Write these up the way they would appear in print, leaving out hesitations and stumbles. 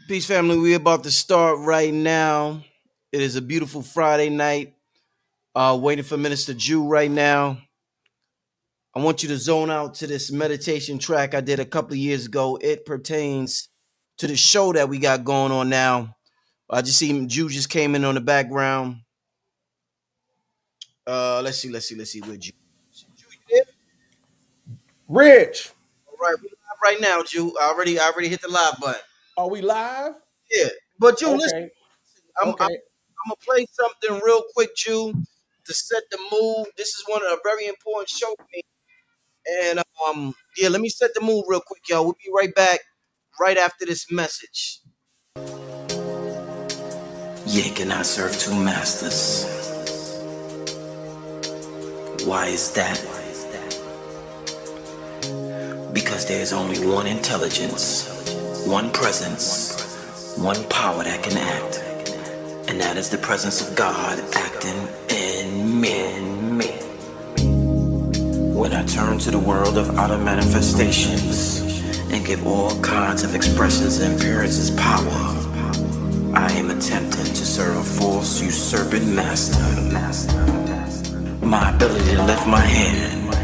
Peace, family. We're about to start right now. It is a beautiful Friday night. Waiting for Minister Jew right now. I want you to zone out to this meditation track I did a couple of years ago. It pertains to the show that we got going on now. I just see Jew just came in on the background. Let's see. Where Jew? Jew, you there? Rich, All right, we live right now, Jew. I already hit the live button. are we live? Yeah, but Jew, listen. Okay, I'm okay. gonna play something real quick, Jew, to set the mood. This is one of a very important show for me. And yeah, let me set the mood real quick, y'all. We'll be right back right after this message. Ye cannot serve two masters. Why is that? Because there's only one intelligence, one presence, one power that can act. And that is the presence of God acting in me. When I turn to the world of outer manifestations and give all kinds of expressions and appearances power, I am attempting to serve a false usurping master. My ability to lift my hand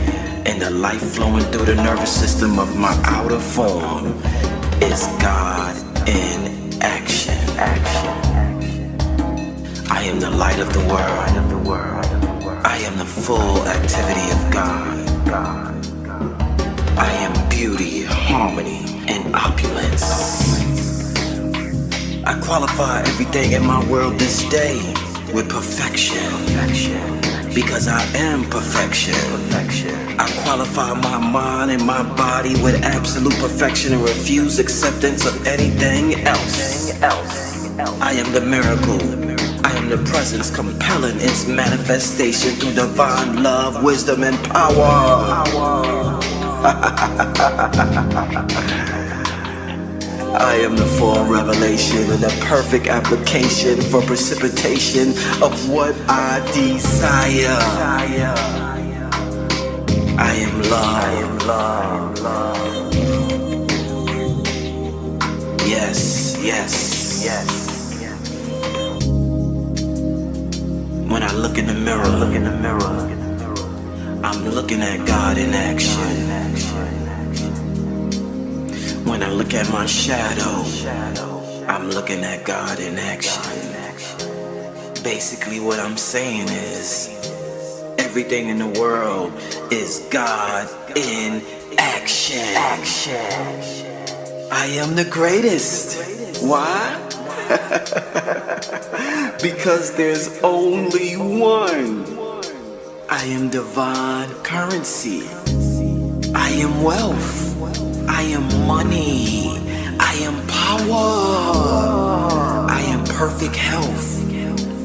and the life flowing through the nervous system of my outer form is God in action. I am the light of the world. I am the full activity of God. I am beauty, harmony, and opulence. I qualify everything in my world this day with perfection. Because I am perfection. I qualify my mind and my body with absolute perfection and refuse acceptance of anything else. I am the miracle. I am the presence compelling its manifestation through divine love, wisdom, and power. I am the full revelation and the perfect application for precipitation of what I desire. I am love. Yes. When I look in the mirror, I'm looking at God in action. When I look at my shadow, I'm looking at God in action. Basically what I'm saying is, everything in the world is God in action. I am the greatest. Why? Because there's only one. I am divine currency. I am wealth. I am money. I am power. I am perfect health.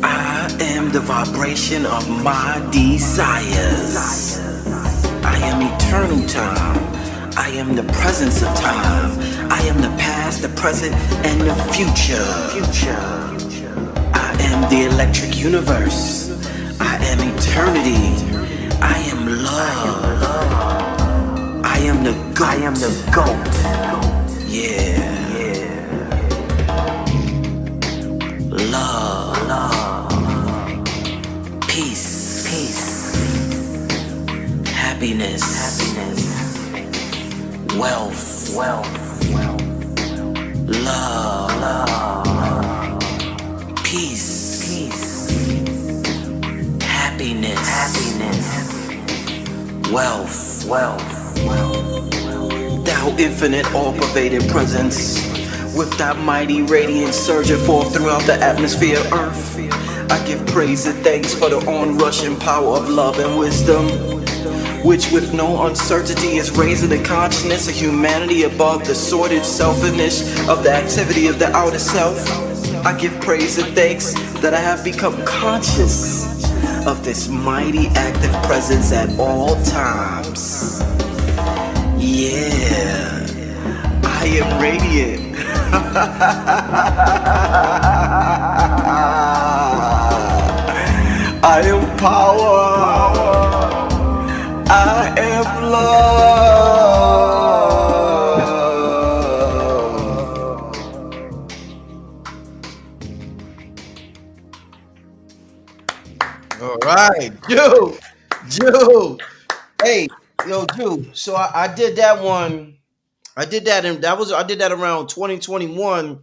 I am the vibration of my desires. I am eternal time. I am the presence of time. I am the past, the present, and the future. I am the electric universe. I am eternity. I am love. I am the GOAT. Yeah. Love. Peace. Happiness. Wealth. Love. Peace. Happiness. Wealth. Thou infinite, all-pervading presence, with thy mighty radiance surging forth throughout the atmosphere of earth, I give praise and thanks for the onrushing power of love and wisdom, which with no uncertainty is raising the consciousness of humanity above the sordid selfishness of the activity of the outer self. I give praise and thanks that I have become conscious of this mighty active presence at all times. Yeah, I am radiant. I am power. I am love. right, Jew, Jew. Hey, yo, Jew. So I did that one. I did that around 2021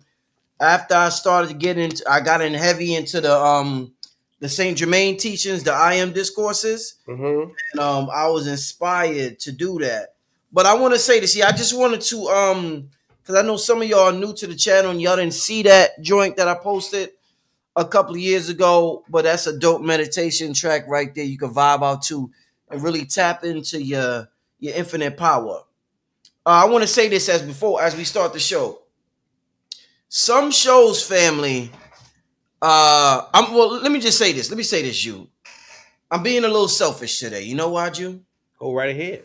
after I started to get into. I got in heavy into the Saint Germain teachings, the I am discourses, Mm-hmm. and I was inspired to do that. But I want to say this. Yeah, I just wanted to because I know some of y'all are new to the channel and y'all didn't see that joint that I posted a couple of years ago, but that's a dope meditation track right there. You can vibe out to and really tap into your infinite power. I want to say this as we start the show. Some shows, family. Let me just say this. Let me say this, you. I'm being a little selfish today. You know why, you? Go right ahead.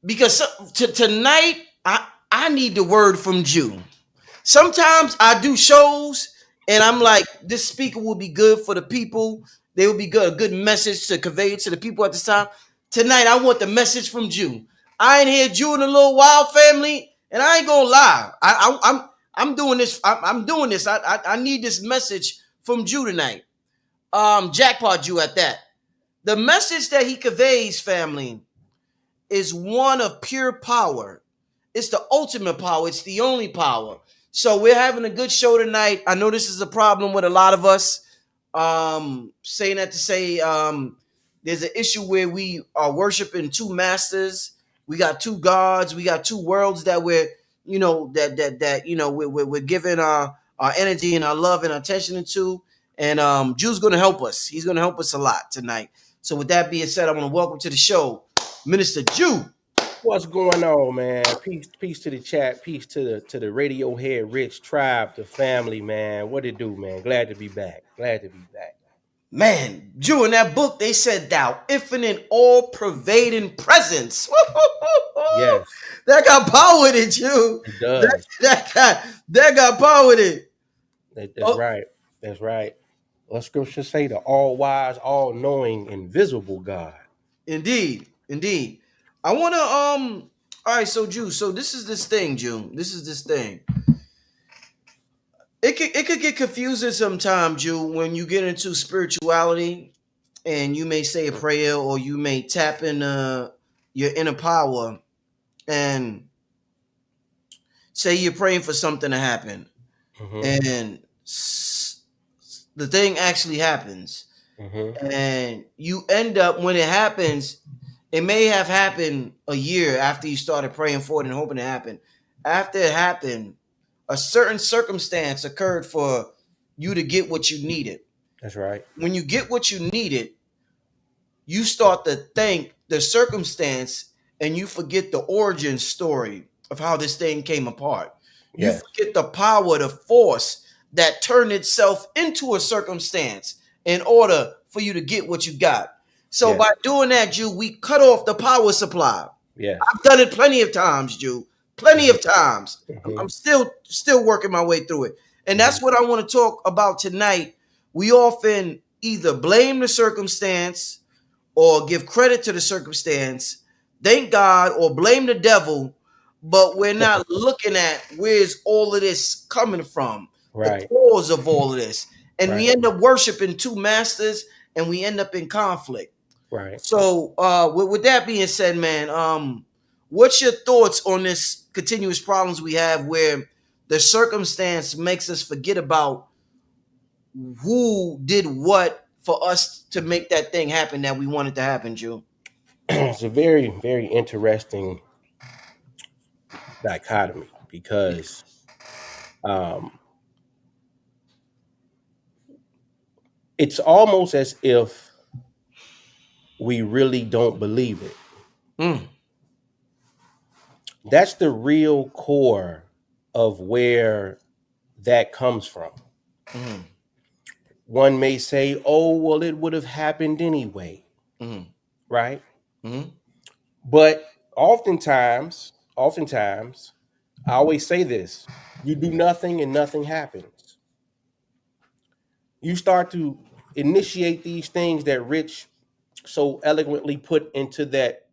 Because tonight I need the word from Jew. Sometimes I do shows and I'm like, this speaker will be good for the people. They will be good, a good message to convey to the people at this time. Tonight, I want the message from Jew. I ain't hear Jew in a little while, family, and I ain't gonna lie. I'm doing this. I'm doing this. I need this message from Jew tonight. Jackpot Jew at that. The message that he conveys, family, is one of pure power. It's the ultimate power. It's the only power. So we're having a good show tonight. I know this is a problem with a lot of us. Saying that to say, there's an issue where we are worshiping two masters. We got two gods. We got two worlds that we're, we're giving our energy and our love and attention to. And Jew's going to help us. He's going to help us a lot tonight. So with that being said, I want to welcome to the show, Minister Jew. What's going on, man? Peace to the chat. Peace to the radio head rich tribe, the family, man. What it do, man? Glad to be back. Glad to be back. Man, Jew, in that book, they said thou infinite, all-pervading presence. Yes, That got power with it, Jew. it That, does. that got power with it. That's Oh, right. That's right. What scripture say? The all wise, all knowing, invisible God. indeed, indeed. I wanna all right, so Jew, so this is this thing, Jew. This is this thing. It could get confusing sometimes, Jew, when you get into spirituality and you may say a prayer or you may tap in your inner power and say you're praying for something to happen Mm-hmm. and the thing actually happens Mm-hmm. and you end up when it happens, it may have happened a year after you started praying for it and hoping it happened. After it happened, a certain circumstance occurred for you to get what you needed. That's right. When you get what you needed, you start to think the circumstance and you forget the origin story of how this thing came apart. You Yes. forget the power, the force that turned itself into a circumstance in order for you to get what you got. So Yes. by doing that, Jew, we cut off the power supply. Yes. I've done it plenty of times, Jew. Plenty of times. I'm Mm-hmm. still working my way through it. And Mm-hmm. that's what I want to talk about tonight. We often either blame the circumstance or give credit to the circumstance, thank God, or blame the devil, but we're not looking at where's all of this coming from, the Right. cause of all of this. And we Right. end up worshiping two masters and we end up in conflict. Right. So, with that being said, man, what's your thoughts on this continuous problems we have where the circumstance makes us forget about who did what for us to make that thing happen that we wanted to happen, Jew? It's a very, very interesting dichotomy because um, it's almost as if we really don't believe it. Mm, That's the real core of where that comes from. mm, One may say, oh, well, it would have happened anyway, mm, right? mm, But oftentimes, I always say this: you do nothing and nothing happens. You start to initiate these things that Rich so eloquently put into that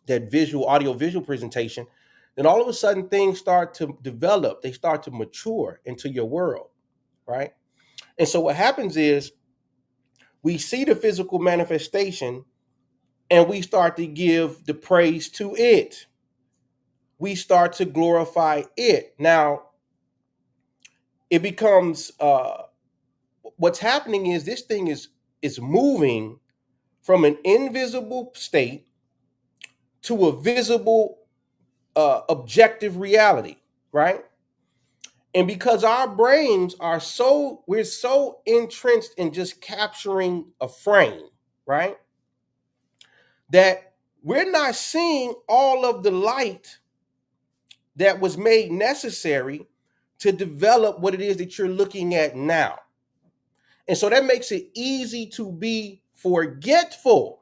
visual, audio visual presentation, then all of a sudden things start to develop, they start to mature into your world, right? And so what happens is we see the physical manifestation and we start to give the praise to it. We start to glorify it. Now, it becomes what's happening is this thing is moving from an invisible state to a visible objective reality, right? And because our brains are we're so entrenched in just capturing a frame, right? That we're not seeing all of the light that was made necessary to develop what it is that you're looking at now. And so that makes it easy to be forgetful,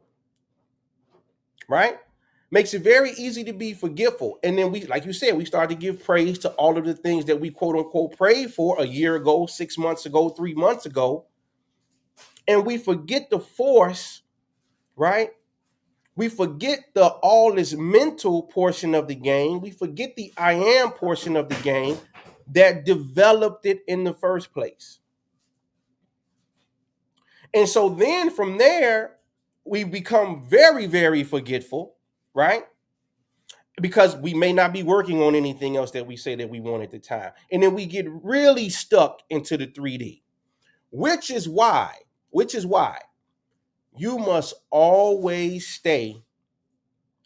right? Makes it very easy to be forgetful. And then we, like you said, we start to give praise to all of the things that we quote unquote prayed for a year ago, 6 months ago, 3 months ago. And we forget the force, right? We forget the all is mental portion of the game. We forget the I am portion of the game that developed it in the first place. And so then from there, we become very, very forgetful, right? Because we may not be working on anything else that we say that we want at the time. And then we get really stuck into the 3D, which is why you must always stay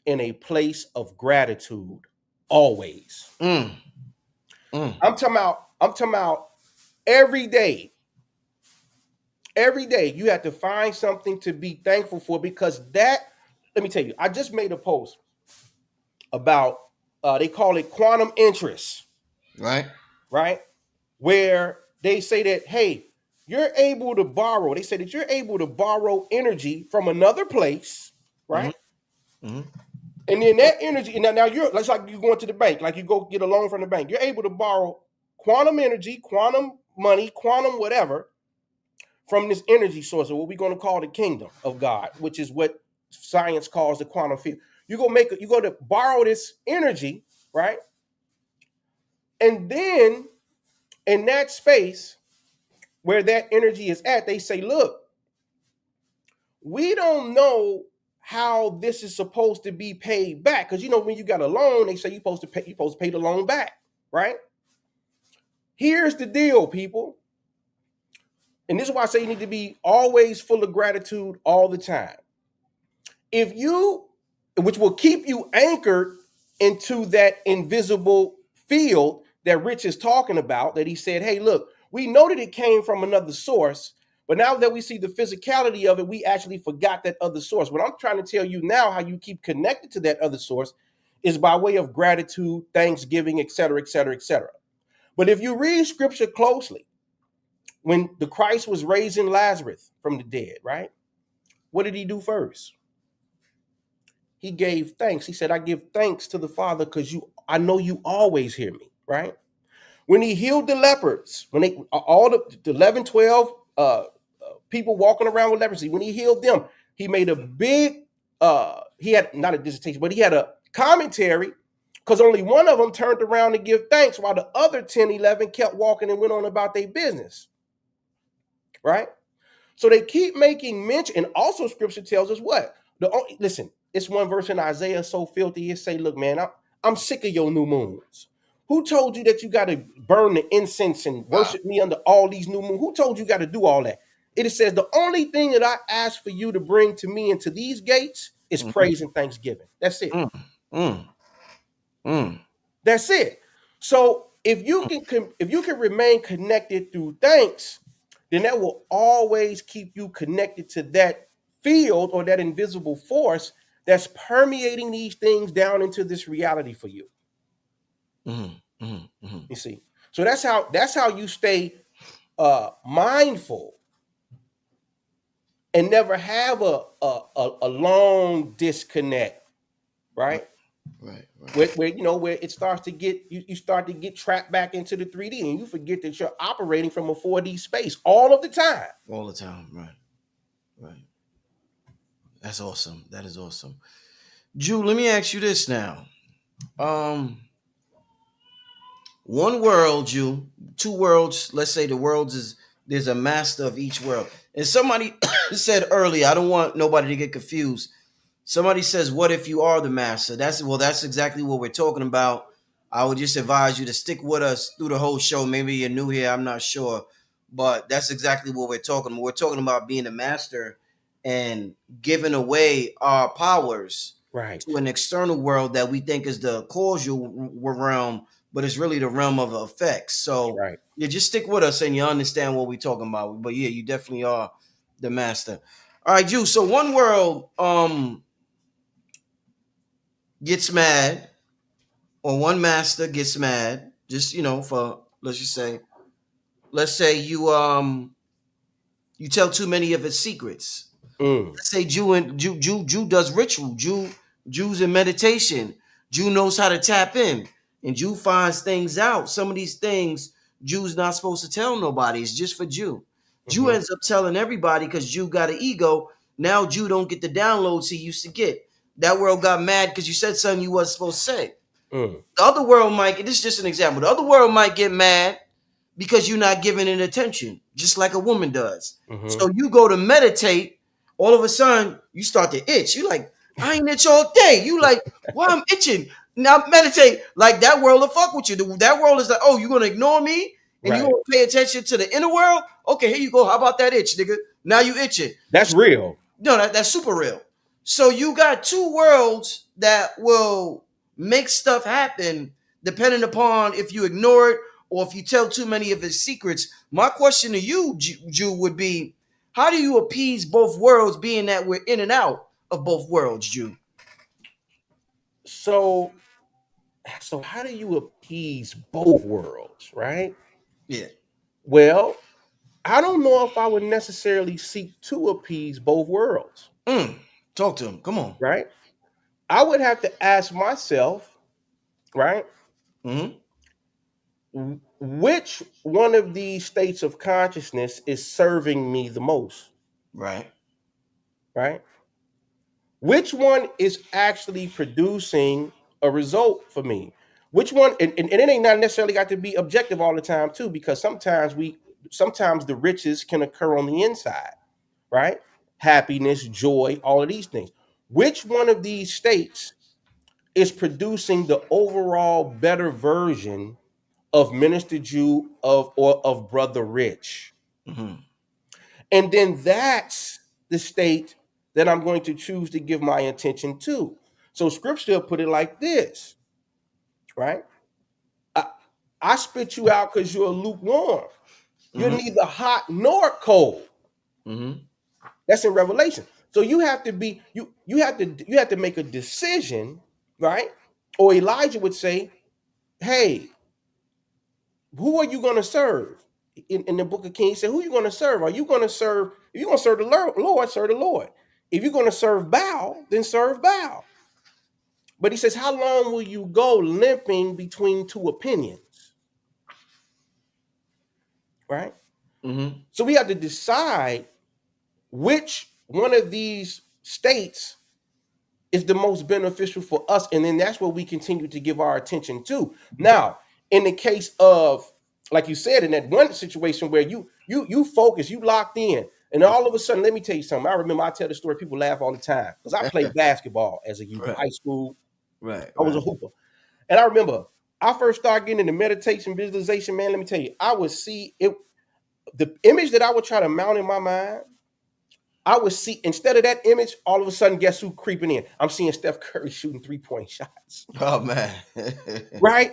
in a place of gratitude. Always. I'm talking about every day. Every day you have to find something to be thankful for, because that, let me tell you, I just made a post about they call it quantum interest. Right? Where they say that, hey, you're able to borrow. They say that you're able to borrow energy from another place, right? Mm-hmm. And then that energy, and now you're, it's like you going to the bank, like you go get a loan from the bank. You're able to borrow quantum energy, quantum money, quantum whatever from this energy source, or what we're going to call the kingdom of God, which is what science calls the quantum field. You go to borrow this energy, right? And then in that space where that energy is at, they say, look, we don't know how this is supposed to be paid back. Because when you got a loan, they say you're supposed to pay the loan back, right? Here's the deal, people. And this is why I say you need to be always full of gratitude all the time. Which will keep you anchored into that invisible field that Rich is talking about, that he said, hey, look, we know that it came from another source, but now that we see the physicality of it, we actually forgot that other source. What I'm trying to tell you now, how you keep connected to that other source, is by way of gratitude, thanksgiving, et cetera, et cetera, et cetera. But if you read scripture closely, when the Christ was raising Lazarus from the dead, right? What did he do first? He gave thanks. He said, I give thanks to the Father because I know you always hear me, right? When he healed the lepers, when they all the 11, 12 people walking around with leprosy, when he healed them, he made a big, he had not a dissertation, but he had a commentary, because only one of them turned around to give thanks while the other 10, 11 kept walking and went on about their business, right? So they keep making mention, and also scripture tells us what? Listen, it's one verse in Isaiah so filthy, it say, look, man, I'm sick of your new moons. Who told you that you got to burn the incense and worship me under all these new moons? Who told you got to do all that? It says the only thing that I ask for you to bring to me into these gates is praise and thanksgiving. That's it. That's it. So if you can remain connected through thanks, then that will always keep you connected to that field or that invisible force that's permeating these things down into this reality for you. You see, so that's how you stay mindful and never have a long disconnect, right? Right. Where it starts to get you start to get trapped back into the 3D, and you forget that you're operating from a 4D space all of the time. All the time, right. That's awesome. That is awesome. Jew, let me ask you this now. One world, Jew, two worlds. Let's say the worlds there's a master of each world. And somebody said earlier, I don't want nobody to get confused. Somebody says, "What if you are the master?" That's exactly what we're talking about. I would just advise you to stick with us through the whole show. Maybe you're new here, I'm not sure, but that's exactly what we're talking about. We're talking about being a master and giving away our powers Right. to an external world that we think is the causal realm, but it's really the realm of effects. That's So right. yeah, just stick with us and you understand what we're talking about. But yeah, you definitely are the master. All right, you. So one world gets mad, or one master gets mad. Just for let's say you tell too many of its secrets. Mm, Let's say Jew does ritual. Jews in meditation. Jew knows how to tap in, and Jew finds things out. Some of these things Jew's not supposed to tell nobody. It's just for Jew. Jew mm-hmm, ends up telling everybody because Jew got an ego. Now Jew don't get the downloads he used to get. That world got mad because you said something you wasn't supposed to say. mm, The other world might. This is just an example. The other world might get mad because you're not giving it attention, just like a woman does. mm-hmm. So you go to meditate, all of a sudden you start to itch. You like, I ain't itch all day. You like, why I'm itching? Now meditate. Like that world will fuck with you. That world is like, oh, you're gonna ignore me and you're Right. gonna pay attention to the inner world? Okay, here you go. How about that itch, nigga? Now you itching. That's real. No, that's super real. So you got two worlds that will make stuff happen depending upon if you ignore it or if you tell too many of his secrets. My question to you, Jew, would be, how do you appease both worlds, being that we're in and out of both worlds, Jew? So, so how do you appease both worlds, right? Yeah. Well, I don't know if I would necessarily seek to appease both worlds, Talk to him. Come on. right? I would have to ask myself, right, Mm-hmm. which one of these states of consciousness is serving me the most, Right. right? Which one is actually producing a result for me? Which one, and it ain't not necessarily got to be objective all the time, too, because sometimes the riches can occur on the inside, right? Happiness, joy, all of these things. Which one of these states is producing the overall better version of Minister Jew of Brother Rich? Mm-hmm. And then that's the state that I'm going to choose to give my attention to. So scripture put it like this, right? I, I spit you out because you're lukewarm. You're Mm-hmm. neither hot nor cold. Mm-hmm. That's in Revelation. So you have to be you have to make a decision, right? Or Elijah would say, "Hey, who are you going to serve?" In the book of Kings, he said, "Who are you going to serve? Are you going to serve? If you're going to serve the Lord, serve the Lord. If you're going to serve Baal, then serve Baal." But he says, "How long will you go limping between two opinions?" Right? Mm-hmm. So we have to decide which one of these states is the most beneficial for us, and then that's what we continue to give our attention to. Now, in the case of, like you said, in that one situation where you focus, you locked in, and all of a sudden, let me tell you something. I remember I tell the story, people laugh all the time because I played basketball as a youth, Right. high school. Right. I was a Right. hooper, and I remember I first started getting into meditation, visualization. Man, let me tell you, I would see it. The image that I would try to mount in my mind, I would see, instead of that image, all of a sudden, guess who creeping in? I'm seeing Steph Curry shooting 3-point shots, Oh man. right?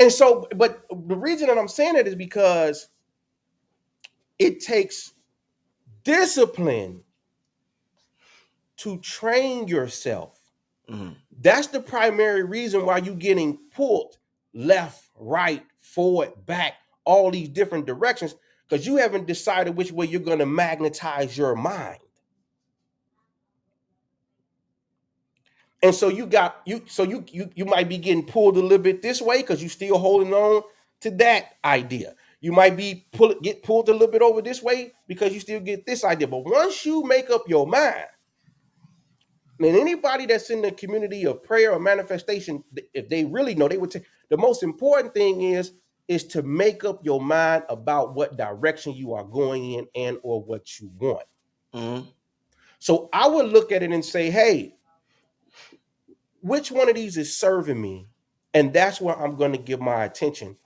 And so, but the reason that I'm saying that is because it takes discipline to train yourself. Mhm. That's the primary reason why you're getting pulled left, right, forward, back, all these different directions, because you haven't decided which way you're going to magnetize your mind. And so you might be getting pulled a little bit this way because you're still holding on to that idea. You might get pulled a little bit over this way because you still get this idea. But once you make up your mind, and anybody that's in the community of prayer or manifestation, if they really know, they would say the most important thing is is to make up your mind about what direction you are going in and or what you want. Mm-hmm. So I would look at it and say, hey, which one of these is serving me? And that's where I'm going to give my attention.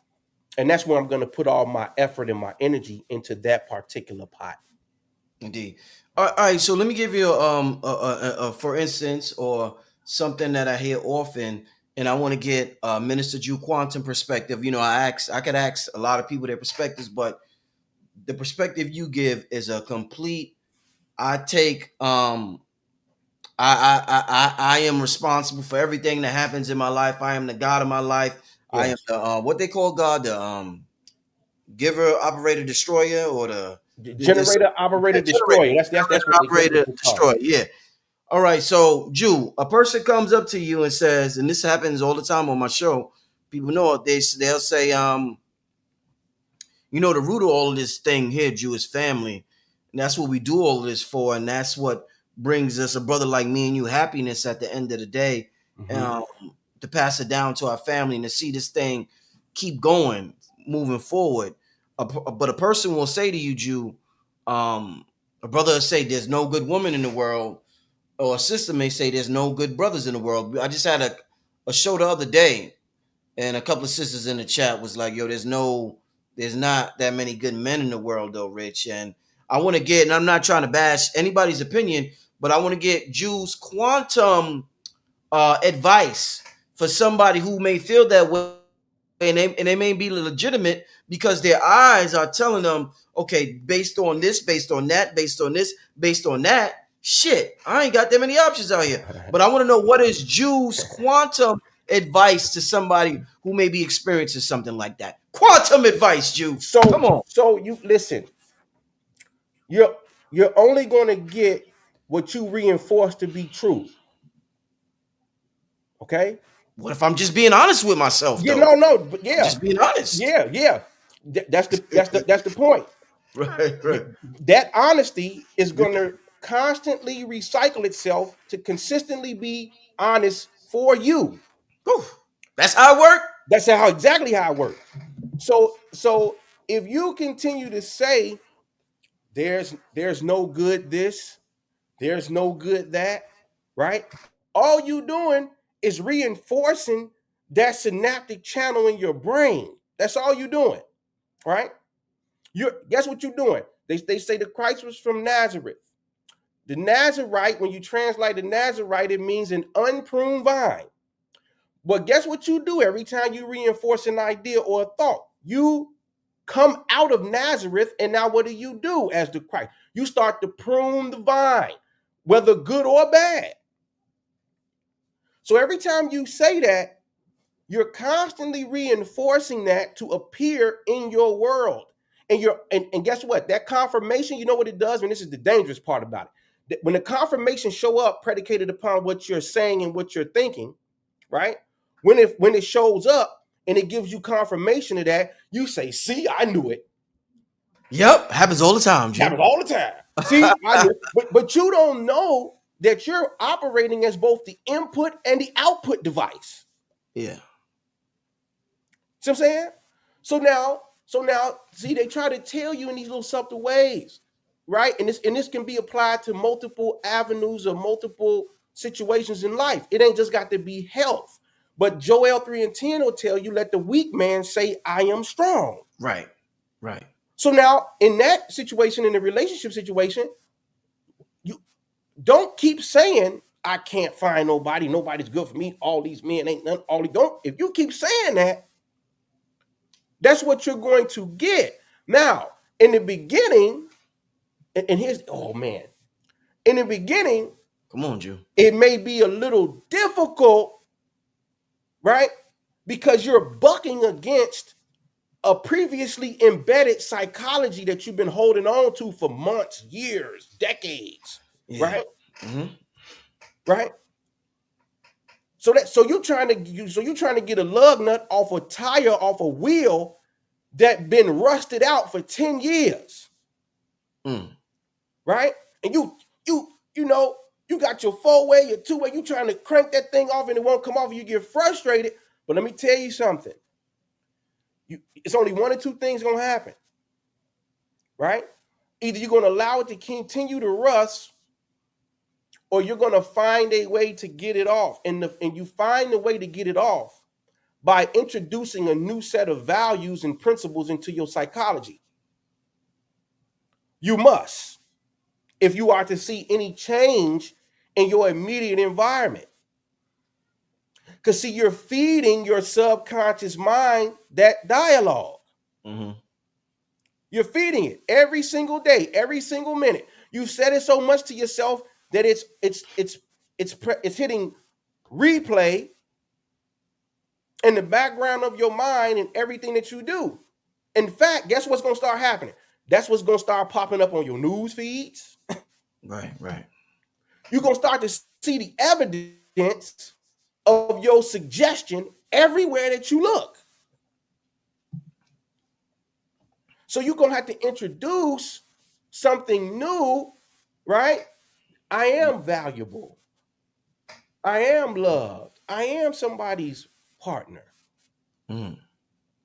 And that's where I'm going to put all my effort and my energy into that particular pot. Indeed. All right. So let me give you for instance, or something that I hear often, and I want to get Minister Jew Quantum perspective. I could ask a lot of people their perspectives, but the perspective you give is a complete. I take I am responsible for everything that happens in my life. I am the God of my life. I am Yes. the what they call God, the giver, operator, destroyer, or this Generator, operator, generator, destroyer. That's what operator, they call destroyer. Yeah. All right. So, Jew, a person comes up to you and says, and this happens all the time on my show. People know it. They'll say, the root of all of this thing here, Jew, is family. And that's what we do all of this for. And that's what brings us, a brother like me and you, happiness at the end of the day, it. Hmm. to pass it down to our family and to see this thing keep going, moving forward. But a person will say to you, Jew, a brother will say, there's no good woman in the world, or a sister may say, there's no good brothers in the world. I just had a show the other day, and a couple of sisters in the chat was like, yo, there's not that many good men in the world though, Rich. And I want to get, and I'm not trying to bash anybody's opinion, but I want to get Jew's quantum advice for somebody who may feel that way, and they may be legitimate because their eyes are telling them, okay, based on this, based on that, based on this, based on that, shit, I ain't got that many options out here. But I want to know, what is Jew's quantum advice to somebody who may be experiencing something like that? Quantum advice, Jew. Come on. So you listen. You're you're only going to get what you reinforce to be true. Okay. What if I'm just being honest with myself, Yeah. though? No. But I'm yeah. just being honest. Yeah. That's the point. Right, right. That honesty is going to constantly recycle itself to consistently be honest for you. Whew. That's how it works. That's how exactly how it works. So if you continue to say there's no good this, there's no good that, right? All you doing is reinforcing that synaptic channel in your brain. That's all you doing, right? You guess what you're doing? They say the Christ was from Nazareth. The Nazarite, when you translate the Nazarite, it means an unpruned vine. But guess what you do every time you reinforce an idea or a thought? You come out of Nazareth, and now what do as the Christ? You start to prune the vine, whether good or bad. So every time you say that, you're constantly reinforcing that to appear in your world. And guess what? That confirmation, you know what it does? And this is the dangerous part about it. When the confirmation show up predicated upon what you're saying and what you're thinking, right? When it shows up and it gives you confirmation of that, you say, see, I knew it. Yep, happens all the time, It Jew. happens all the time. See, I knew it. But you don't know that you're operating as both the input and the output device. Yeah. See what I'm saying? So now, see, they try to tell you in these little subtle ways, right? And this can be applied to multiple avenues or multiple situations in life. It ain't just got to be health. But Joel 3:10 will tell you, let the weak man say, I am strong. Right. Right. So now, in that situation, in the relationship situation, you don't keep saying, I can't find nobody, nobody's good for me, all these men ain't none, all these don't. If you keep saying that, that's what you're going to get. Now, in the beginning, and here's, oh man, in the beginning, Come on, Jew. it may be a little difficult, right? Because you're bucking against a previously embedded psychology that you've been holding on to for months, years, decades, Yeah. right? Mm-hmm. Right? So you're trying to get a lug nut off a tire, off a wheel that been rusted out for 10 years. Right? And you got your 4-way, your 2-way, you trying to crank that thing off and it won't come off and you get frustrated. But let me tell you something. It's only one or two things gonna happen, right? Either you're gonna allow it to continue to rust, or you're gonna find a way to get it off. And you find the way to get it off by introducing a new set of values and principles into your psychology. You must, if you are to see any change in your immediate environment. Because, see, you're feeding your subconscious mind that dialogue. Mm-hmm. You're feeding it every single day, every single minute. You've said it so much to yourself that it's hitting replay in the background of your mind and everything that you do. In fact, guess what's going to start happening? That's what's going to start popping up on your news feeds. Right. You're going to start to see the evidence of your suggestion everywhere that you look. So you're going to have to introduce something new, right? I am valuable. I am loved. I am somebody's partner. Mm.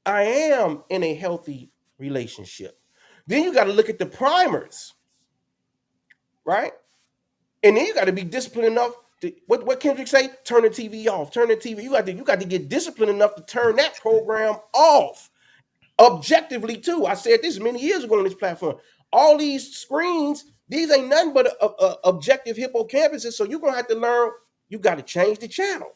I am in a healthy relationship. Then you got to look at the primers, right? And then you got to be disciplined enough to, what Kendrick say? Turn the TV off. Turn the TV. You got to get disciplined enough to turn that program off. Objectively, too. I said this many years ago on this platform. All these screens, these ain't nothing but objective hippocampuses. So you're gonna have to learn. You got to change the channel.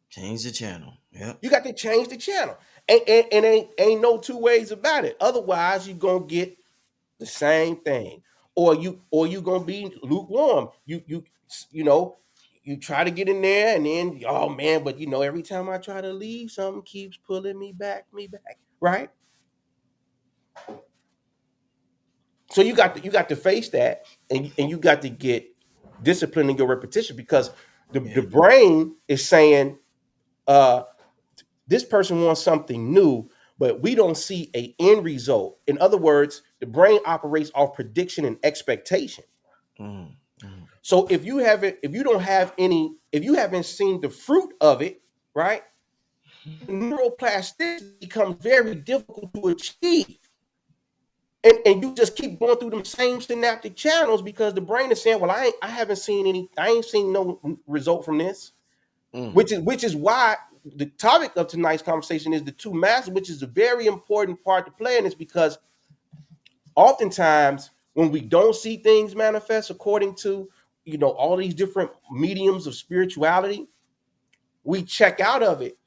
Change the channel. Yeah. You got to change the channel, and ain't no two ways about it. Otherwise, you're gonna get the same thing, or you gonna be lukewarm. You know. You try to get in there, and then, oh man, but every time I try to leave, something keeps pulling me back, right? So you got to face that, and you got to get disciplined in your repetition, because the brain is saying, this person wants something new, but we don't see an end result. In other words, the brain operates off prediction and expectation. So if you haven't seen the fruit of it, right, neuroplasticity becomes very difficult to achieve. And you just keep going through them same synaptic channels, because the brain is saying, well, I ain't seen no result from this. Which is why the topic of tonight's conversation is the two masters, which is a very important part to play in this, because oftentimes when we don't see things manifest according to all these different mediums of spirituality, we check out of it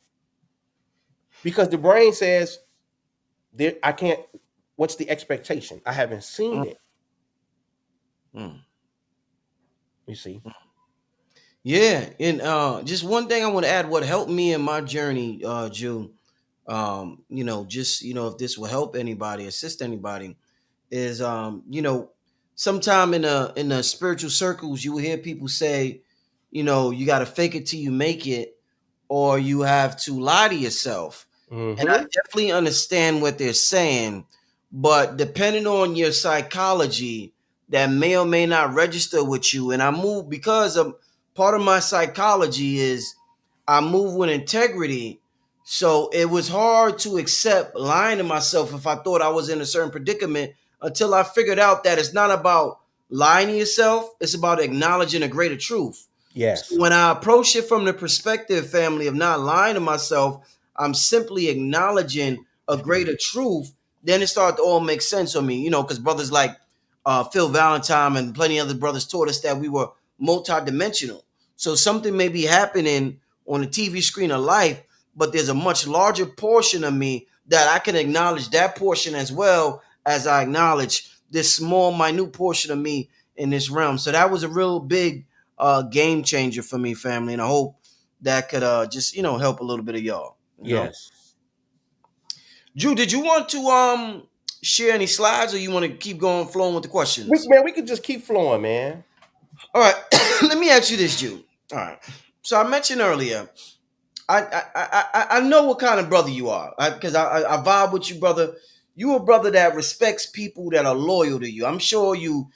because the brain says, I can't. What's the expectation? I haven't seen it. You see? Yeah, and just one thing I want to add, what helped me in my journey, June, if this will help anybody, assist anybody, is sometime in the spiritual circles, you will hear people say, you got to fake it till you make it, or you have to lie to yourself. And I definitely understand what they're saying, but depending on your psychology, that may or may not register with you. And I move because of part of my psychology is I move with integrity. So it was hard to accept lying to myself if I thought I was in a certain predicament, until I figured out that it's not about lying to yourself. It's about acknowledging a greater truth. Yes. So when I approach it from the perspective, family, of not lying to myself, I'm simply acknowledging a greater truth. Then it started to all make sense on me, because brothers like Phil Valentine and plenty of other brothers taught us that we were multidimensional. So something may be happening on the TV screen of life, but there's a much larger portion of me that I can acknowledge that portion as well as I acknowledge this small, minute portion of me in this realm. So that was a real big game changer for me, family. And I hope that could just, help a little bit of y'all. Yes. Drew, did you want to share any slides, or you want to keep going flowing with the questions? We could just keep flowing, man. All right. Let me ask you this, Drew. All right. So I mentioned earlier, I know what kind of brother you are, because I vibe with you, brother. You a brother that respects people that are loyal to you. I'm sure your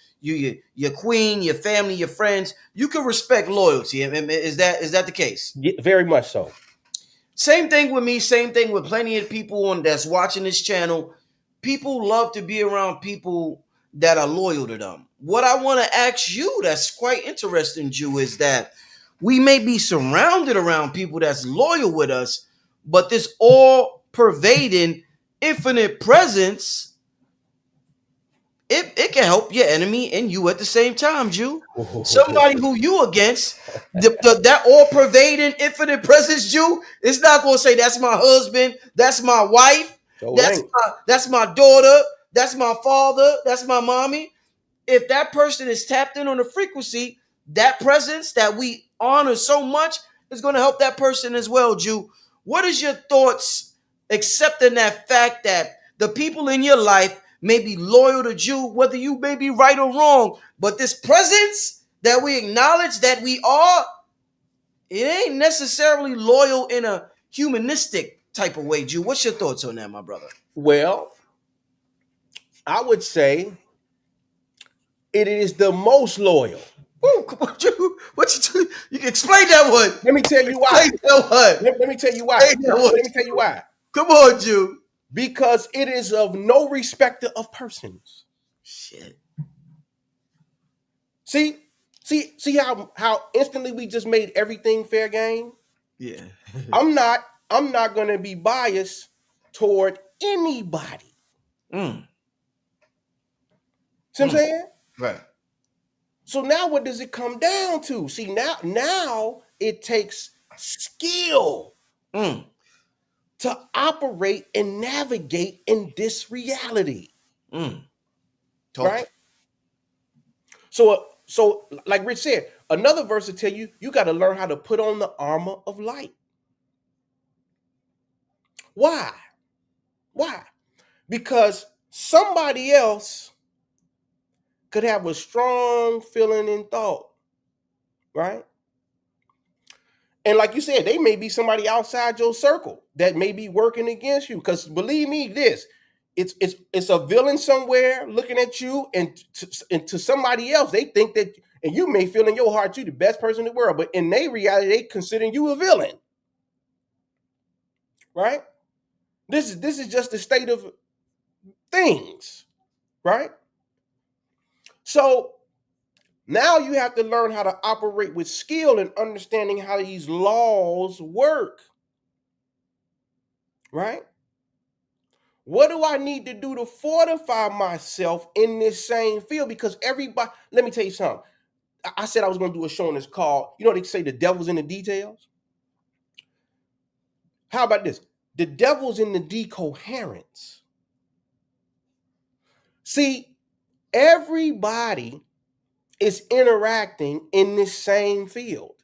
queen, your family, your friends, you can respect loyalty. Is that the case? Yeah, very much so. Same thing with me, same thing with plenty of people on that's watching this channel. People love to be around people that are loyal to them. What I want to ask you that's quite interesting, Jew, is that we may be surrounded around people that's loyal with us, but this all pervading infinite presence, it can help your enemy and you at the same time, Jew. Somebody who you against, that all pervading infinite presence, Jew, it's not gonna say that's my husband, that's my wife, So ain't. that's my daughter, that's my father, that's my mommy. If that person is tapped in on the frequency, that presence that we honor so much is going to help that person as well, Jew. What is your thoughts accepting that fact that the people in your life may be loyal to you, whether you may be right or wrong, but this presence that we acknowledge that we are, it ain't necessarily loyal in a humanistic type of way, Jew. What's your thoughts on that, my brother? Well, I would say it is the most loyal. Ooh, come on, Jew. You can explain that one. Let me tell you why. Explain that one. Let me tell you why. Explain that one. Let me tell you why. Come on, Jew. Because it is of no respecter of persons. Shit. See how instantly we just made everything fair game? Yeah. I'm not gonna be biased toward anybody. Mm. See what I'm saying? Right. So now what does it come down to? See, now it takes skill to operate and navigate in this reality. Right? So like Rich said, another verse will tell you, you got to learn how to put on the armor of light. Why? Because somebody else could have a strong feeling and thought, right? And like you said, they may be somebody outside your circle that may be working against you. Because believe me, it's a villain somewhere looking at you, and to somebody else, they think that, and you may feel in your heart you're the best person in the world, but in their reality, they considering you a villain. Right? This is just the state of things, right? So now you have to learn how to operate with skill and understanding how these laws work. Right? What do I need to do to fortify myself in this same field? Because everybody, let me tell you something. I said I was going to do a show on this called, they say the devil's in the details. How about this? The devil's in the decoherence. See, everybody is interacting in this same field.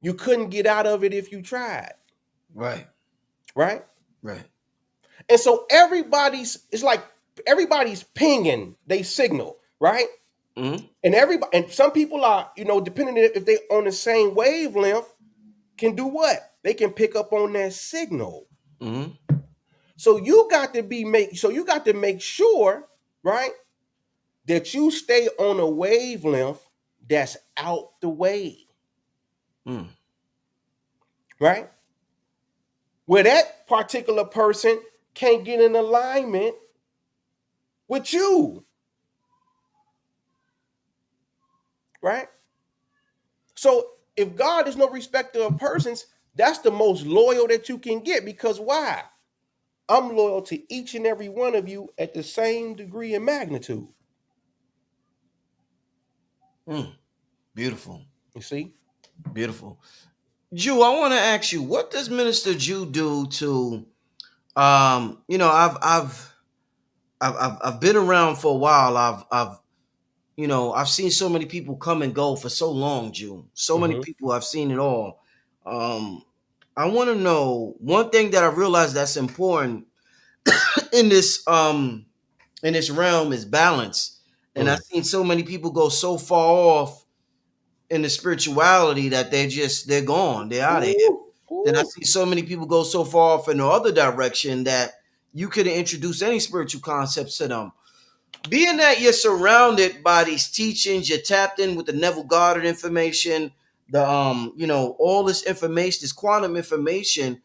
You couldn't get out of it if you tried. Right. And so everybody's pinging they signal, right? Mm-hmm. And some people are, depending if they on the same wavelength, can do what? They can pick up on that signal. Mm-hmm. So you got to make sure, right, that you stay on a wavelength that's out the way. Right? Where that particular person can't get in alignment with you. Right? So if God is no respecter of persons, that's the most loyal that you can get. Because why? I'm loyal to each and every one of you at the same degree and magnitude. Beautiful. You see? Beautiful. Jew, I want to ask you, what does Minister Jew do to I've been around for a while. I've seen so many people come and go for so long, Jew. So many people, I've seen it all. I want to know one thing that I realized that's important in this realm is balance. And I've seen so many people go so far off in the spirituality that they're gone. They're out of here. Then I see so many people go so far off in the other direction that you couldn't introduce any spiritual concepts to them. Being that you're surrounded by these teachings, you're tapped in with the Neville Goddard information, all this information, this quantum information.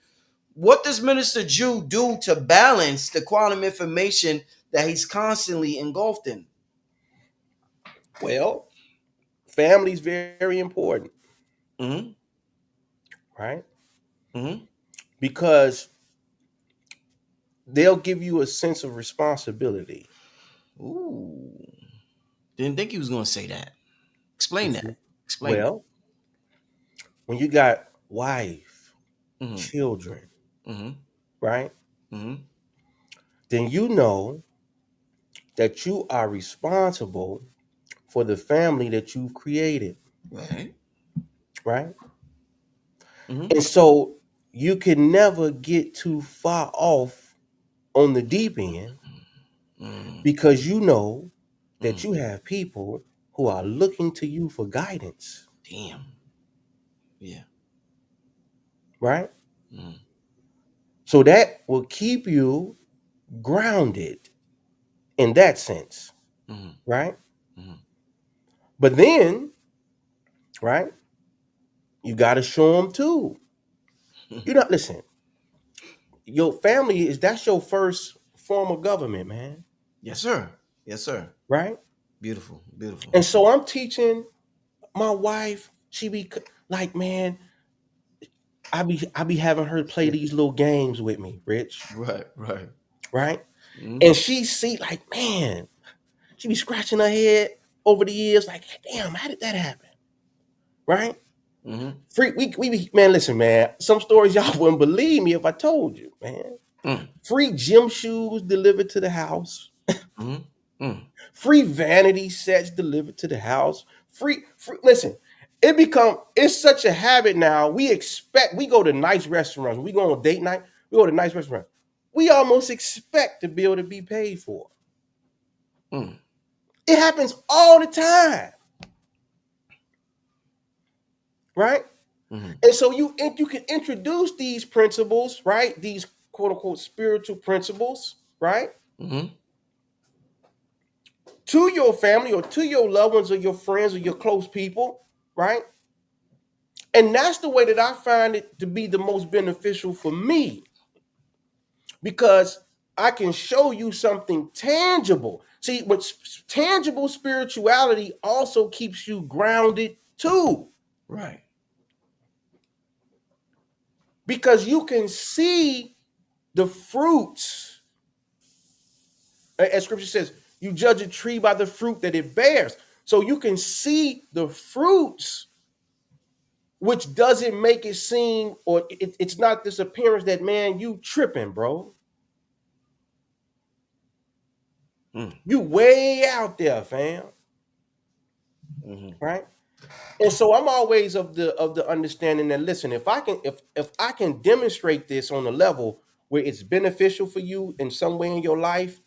what does Minister Jew do to balance the quantum information that he's constantly engulfed in? Well, family's very important, Mm-hmm. right? Mm-hmm. Because they'll give you a sense of responsibility. Ooh. Didn't think he was gonna say that. You Explain see? that. Explain that. Well, when you got wife, Mm-hmm. children, Mm-hmm. right? Mm-hmm. Then you know that you are responsible for the family that you've created, Right. right? Mm-hmm. And so you can never get too far off on the deep end Mm-hmm. because you know that Mm. you have people who are looking to you for guidance, Damn. Yeah. right? Mm. So that will keep you grounded in that sense, Mm-hmm. right? Mm-hmm. But then, right, you got to show them too. You know, listen, your family is that's your first form of government, man, Yes, sir. Yes, sir. right? Beautiful. Beautiful. And so I'm teaching my wife. She be like, man, I be having her play Yeah. these little games with me, Rich, Right. Right. right? Mm-hmm. And she see like, man, she be scratching her head over the years, like, damn, how did that happen, right? Mm-hmm. Free, man, listen, man. Some stories y'all wouldn't believe me if I told you, man. Mm. Free gym shoes delivered to the house. Mm-hmm. Mm. Free vanity sets delivered to the house. Free. Listen, it's such a habit now. We go to nice restaurants. We go on date night. We go to nice restaurants. We almost expect to be able to be paid for. Mm. It happens all the time, right? Mm-hmm. And so you can introduce these principles, right? These quote unquote spiritual principles, right? Mm-hmm. To your family or to your loved ones or your friends or your close people, right? And that's the way that I find it to be the most beneficial for me because I can show you something tangible. See, but tangible spirituality also keeps you grounded too Right. because you can see the fruits. As scripture says, you judge a tree by the fruit that it bears. So you can see the fruits, which doesn't make it seem, or it's not this appearance that, man, you tripping, bro. Mm. You way out there, fam. Mm-hmm. Right? And so I'm always of the understanding that, listen, if I can demonstrate this on a level where it's beneficial for you in some way in your life,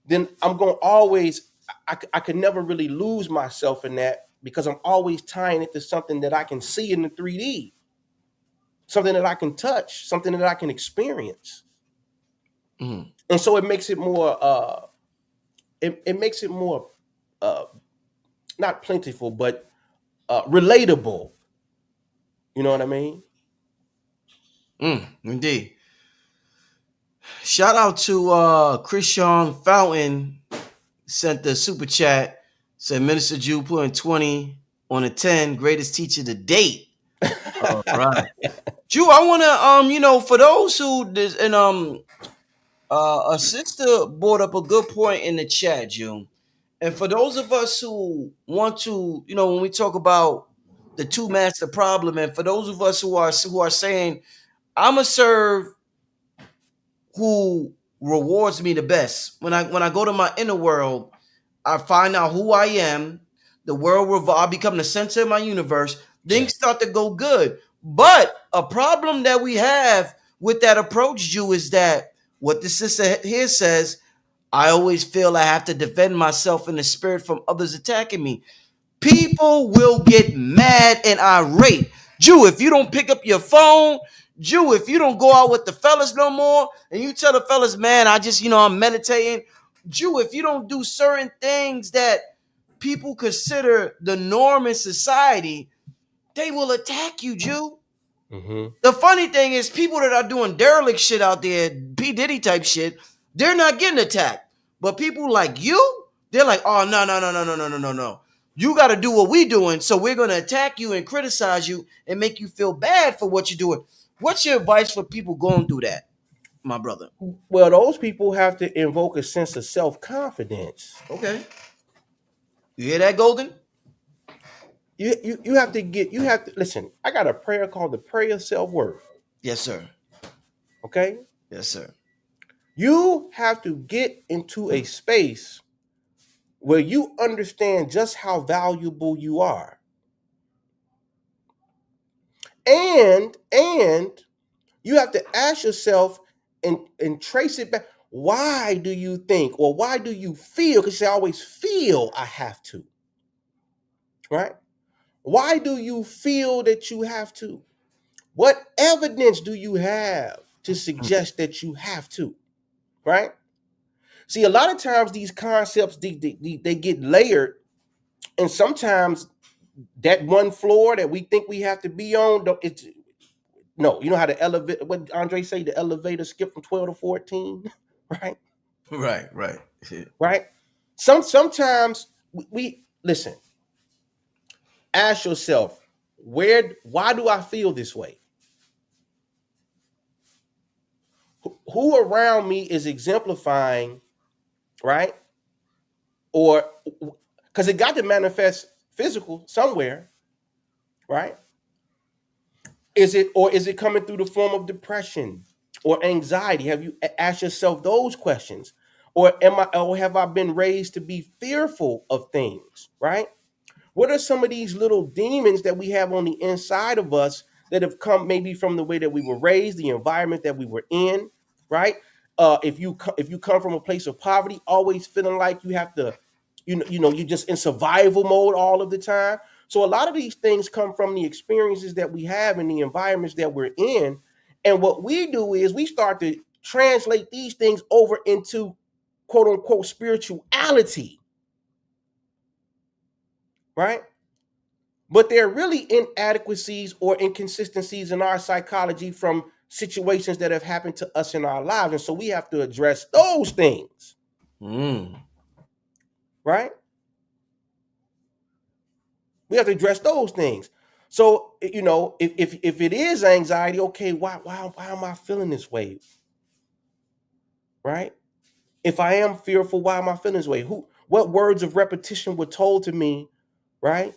then I'm going to always I can never really lose myself in that because I'm always tying it to something that I can see in the 3D, something that I can touch, something that I can experience. Mm-hmm. And so it makes it more it makes it more uh not plentiful but relatable. You know what I mean? Mm. Indeed. Shout out to Christian Fountain, sent the super chat, said Minister Jew putting 20 on a 10, greatest teacher to date. All right. Jew, I wanna for those who and a sister brought up a good point in the chat, Jew. And for those of us who want to, when we talk about the two master problem, and for those of us who are saying, I'ma serve who rewards me the best. When I go to my inner world, I find out who I am. The world I become the center of my universe. Things start to go good. But a problem that we have with that approach, Jew, is that what the sister here says, I always feel I have to defend myself in the spirit from others attacking me. People will get mad and irate. Jew, if you don't pick up your phone, Jew, if you don't go out with the fellas no more, and you tell the fellas, man, I just, I'm meditating. Jew, if you don't do certain things that people consider the norm in society, they will attack you, Jew. Mm-hmm. The funny thing is, people that are doing derelict shit out there, P. Diddy type shit, they're not getting attacked. But people like you, they're like, oh, no, no, no, no, no, no, no, no, no. You got to do what we doing, so we're going to attack you and criticize you and make you feel bad for what you're doing. What's your advice for people going through that, my brother? Well, those people have to invoke a sense of self-confidence. Okay. You hear that, Golden? You have to listen. I got a prayer called the prayer of self-worth. Yes, sir. Okay? Yes, sir. You have to get into a space where you understand just how valuable you are. And you have to ask yourself and trace it back. Why do you think, or why do you feel? Because you always feel I have to. Right? Why do you feel that you have to? What evidence do you have to suggest that you have to? Right? See, a lot of times these concepts they get layered, and sometimes that one floor that we think we have to be on, it's no. You know how the elevator? What Andre say? The elevator skip from 12 to 14, right? Right, right. Right. Sometimes we listen. Ask yourself, why do I feel this way? Who around me is exemplifying, right? Or because it got to manifest physical somewhere, right? Is it coming through the form of depression or anxiety? Have you asked yourself those questions? Or have I been raised to be fearful of things, right? What are some of these little demons that we have on the inside of us that have come maybe from the way that we were raised, the environment that we were in, right? If you come from a place of poverty, always feeling like you have to, you're just in survival mode all of the time. So a lot of these things come from the experiences that we have in the environments that we're in. And what we do is we start to translate these things over into quote unquote spirituality, right? But there are really inadequacies or inconsistencies in our psychology from situations that have happened to us in our lives. And so we have to address those things, right? We have to address those things. So, if it is anxiety, okay, why am I feeling this way? Right? If I am fearful, why am I feeling this way? What words of repetition were told to me, right?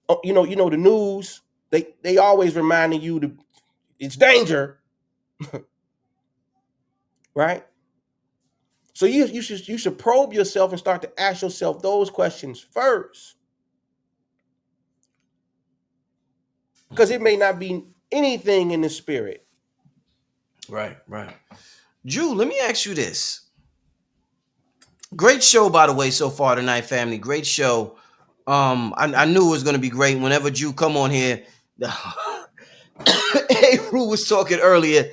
Oh, the news, they always reminding you it's danger, right? So you should probe yourself and start to ask yourself those questions first. Because it may not be anything in the spirit. Right, right. Drew, let me ask you this. Great show, by the way, so far tonight, family. Great show. I knew it was gonna be great. Whenever Drew come on here, Hey Rue was talking earlier.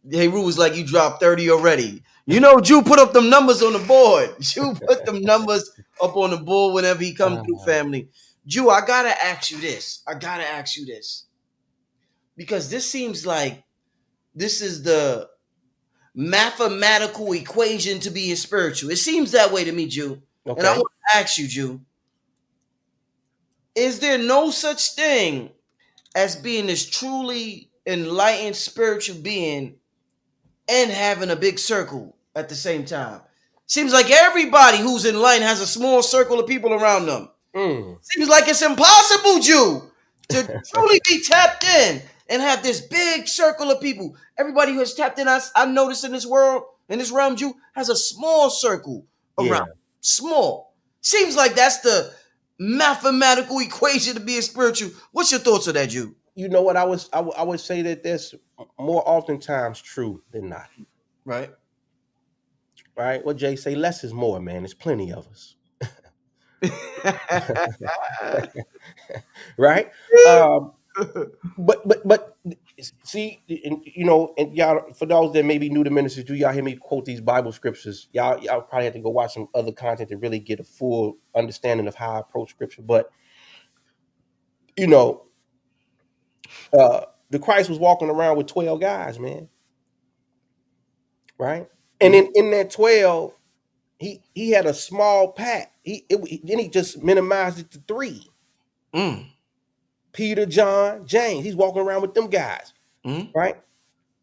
Hey Rue was like, "You dropped 30 already." Drew put up them numbers on the board. Drew put them numbers up on the board whenever he come through, family. Drew, I gotta ask you this. Because this seems like this is the mathematical equation to being spiritual. It seems that way to me, Jew. Okay. And I want to ask you, Jew, is there no such thing as being this truly enlightened spiritual being and having a big circle at the same time? Seems like everybody who's enlightened has a small circle of people around them. Seems like it's impossible, Jew, to truly be tapped in and have this big circle of people. Everybody who has tapped in, I noticed in this world, in this realm, Jew, has a small circle around. Yeah. Small. Seems like that's the mathematical equation to being spiritual. What's your thoughts on that, Jew? You know what? I would say that that's more oftentimes true than not. Right. Right? What Jay say, less is more, man. There's plenty of us. Right? But see, and y'all, for those that may be new to ministry, do y'all hear me quote these Bible scriptures? Y'all probably have to go watch some other content to really get a full understanding of how I approach scripture. But The Christ was walking around with 12 guys, man. Right? And Mm, in that 12, he had a small pack. Then he just minimized it to three. mm, Peter, John, James. He's walking around with them guys, mm, right?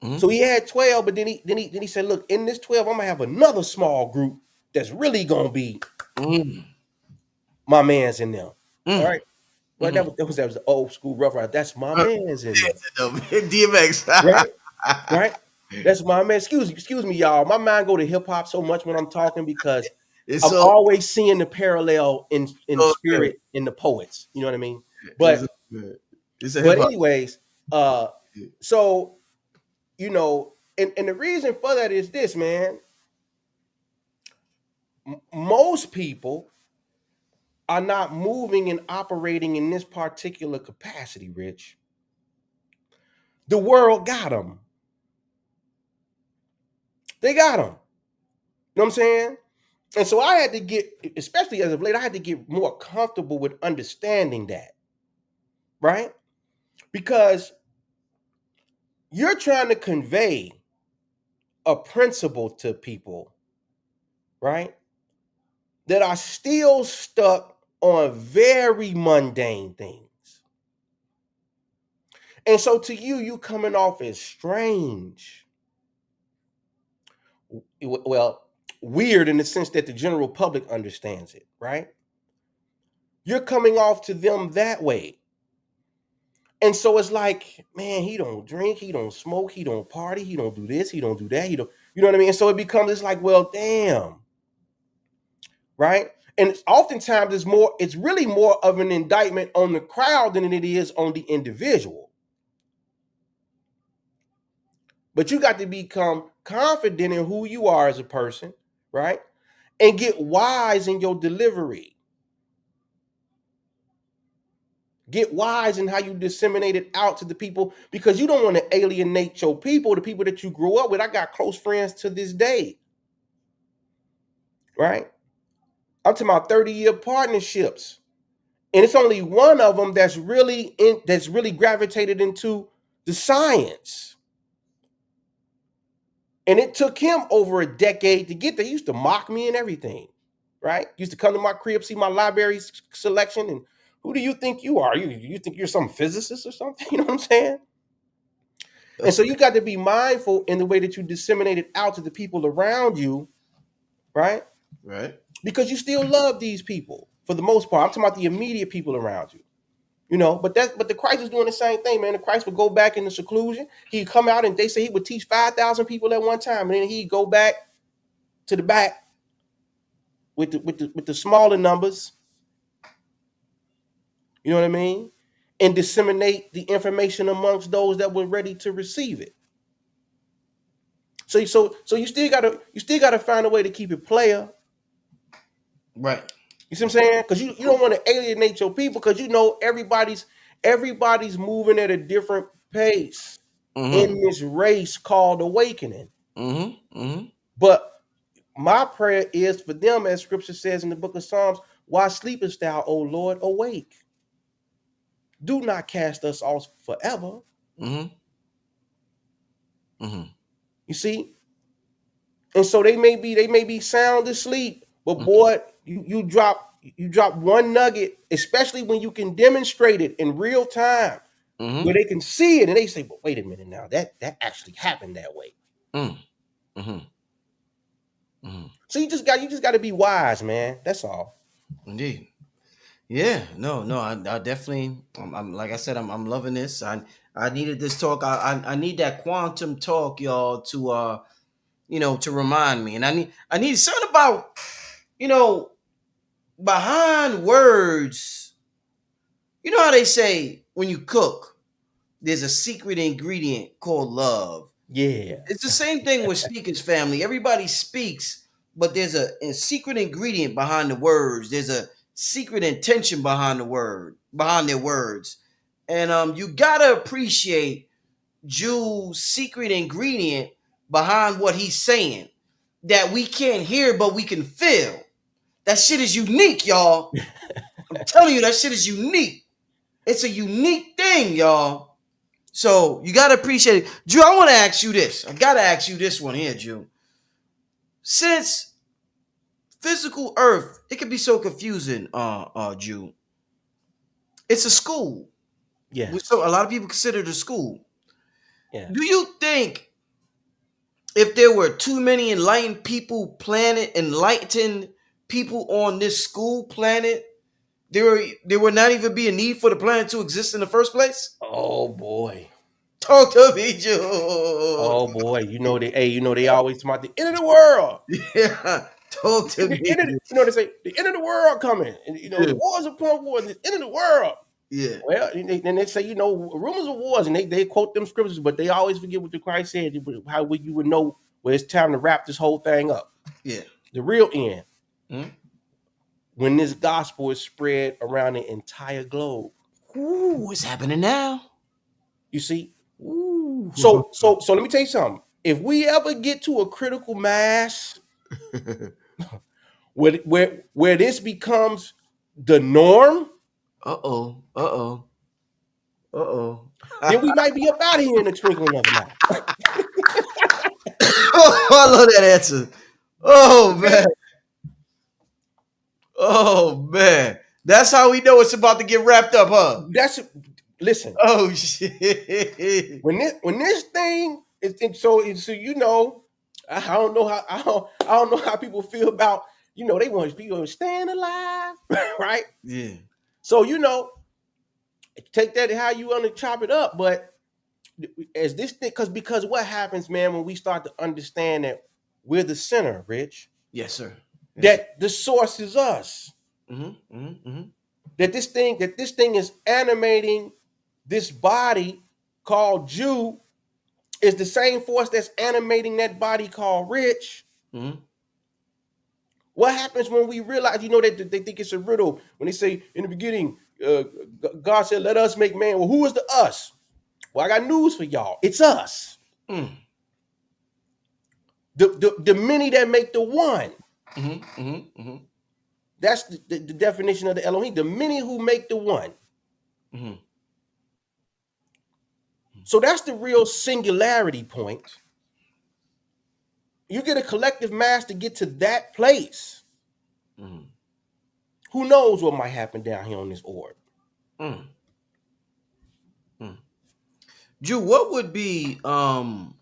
mm, So he had 12, but then he said, look, in this 12, I'm gonna have another small group that's really gonna be mm, my man's in them. All mm, right. Right. mm. That was the old school rough rider. That's my man's in them. DMX. Right? Right? That's my man. Excuse me, y'all. My mind go to hip hop so much when I'm talking because It's I'm so, always seeing the parallel in so good. spirit in the poets. You know what I mean? It's so But good. It's a hip but hop. anyways, so and the reason for that is this, man. Most people are not moving and operating in this particular capacity, Rich. The world got them. They got them. You know what I'm saying? And so I had to get, especially as of late, I had to get more comfortable with understanding that, right? Because you're trying to convey a principle to people, right? That are still stuck on very mundane things. And so to you coming off as strange. Well, weird in the sense that the general public understands it, right? You're coming off to them that way. And so it's like, man, he don't drink, he don't smoke, he don't party, he don't do this, he don't do that, he don't, you know what I mean? And so it becomes, it's like, well, damn, right? And oftentimes it's really more of an indictment on the crowd than it is on the individual. But you got to become confident in who you are as a person, right? And get wise in your delivery. Get wise in how you disseminate it out to the people because you don't want to alienate your people, the people that you grew up with. I got close friends to this day, right? I'm talking about 30-year partnerships. And it's only one of them that's really gravitated into the science. And it took him over a decade to get there. He used to mock me and everything, right? Used to come to my crib, see my library selection, and who do you think you are? You think you're some physicist or something? You know what I'm saying? And so you got to be mindful in the way that you disseminate it out to the people around you, right? Right. Because you still love these people for the most part. I'm talking about the immediate people around you. But the Christ is doing the same thing, man. The Christ would go back into seclusion. He'd come out and they say he would teach 5,000 people at one time, and then he'd go back to the back with the smaller numbers. You know what I mean? And disseminate the information amongst those that were ready to receive it. So you still gotta find a way to keep it player. Right. You see what I'm saying? Because you don't want to alienate your people because everybody's moving at a different pace Mm-hmm. in this race called awakening. Mm-hmm. Mm-hmm. But my prayer is for them, as scripture says in the book of Psalms, why sleepest thou, O Lord? Awake. Do not cast us off forever. Mm-hmm. Mm-hmm. You see? And so they may be sound asleep, but boy, you drop one nugget, especially when you can demonstrate it in real time, Mm-hmm. where they can see it and they say, "But wait a minute now, that actually happened that way." Mm-hmm. Mm-hmm. So you just got to be wise, man. That's all. Indeed. Yeah. No. No. I definitely. I'm like I said. I'm loving this. I needed this talk. I need that quantum talk, y'all, to to remind me. And I need something about you know behind words. You know how they say when you cook, there's a secret ingredient called love. Yeah. It's the same thing with speakers, family. Everybody speaks, but there's a secret ingredient behind the words. There's a secret intention behind their words. And you gotta appreciate Jew's secret ingredient behind what he's saying that we can't hear, but we can feel. That shit is unique, y'all. I'm telling you, that shit is unique. It's a unique thing, y'all. So you gotta appreciate it. Drew, I want to ask you this. I gotta ask you this one here, Drew. Since physical Earth, it can be so confusing, Drew. It's a school. Yes. So a lot of people consider it a school. Yes. Do you think if there were too many enlightened people on this school planet, there would not even be a need for the planet to exist in the first place? Oh boy. Talk to me, Drew. Oh boy. They always talk about the end of the world. Yeah, talk to The me. end of they say the end of the world coming. And Yeah, the wars upon wars, the end of the world. yeah, Well, and they say, rumors of wars, and they quote them scriptures, but they always forget what the Christ said, how you would know where it's time to wrap this whole thing up. yeah. The real end, Hmm? when this gospel is spread around the entire globe. Ooh, what's happening now? You see? Ooh. So let me tell you something. If we ever get to a critical mass where this becomes the norm, Uh-oh. Uh-oh. Uh-oh. then we might be up out of here in a twinkling of an eye. Oh, I love that answer. Oh man. Oh man. That's how we know it's about to get wrapped up, huh? Listen. Oh shit. When this thing is, I don't know how I don't know how people feel about, they want people staying alive, right? Yeah. So take that how you want to chop it up, but as this thing, because what happens, man, when we start to understand that we're the center, Rich, Yes, sir. Yes, that the source is us, mm-hmm, mm-hmm, mm-hmm. that this thing is animating this body called Jew is the same force that's animating that body called Rich. Mm-hmm. What happens when we realize, that they think it's a riddle when they say in the beginning, God said, "Let us make man." Well, who is the us? Well, I got news for y'all. It's us. Mm. The many that make the one. Mm-hmm, mm-hmm, mm-hmm. That's the definition of the Elohim. The many who make the one. Mm-hmm. So that's the real singularity point. You get a collective mass to get to that place. Mm-hmm. Who knows what might happen down here on this orb? Mm. Mm. Drew, what would be when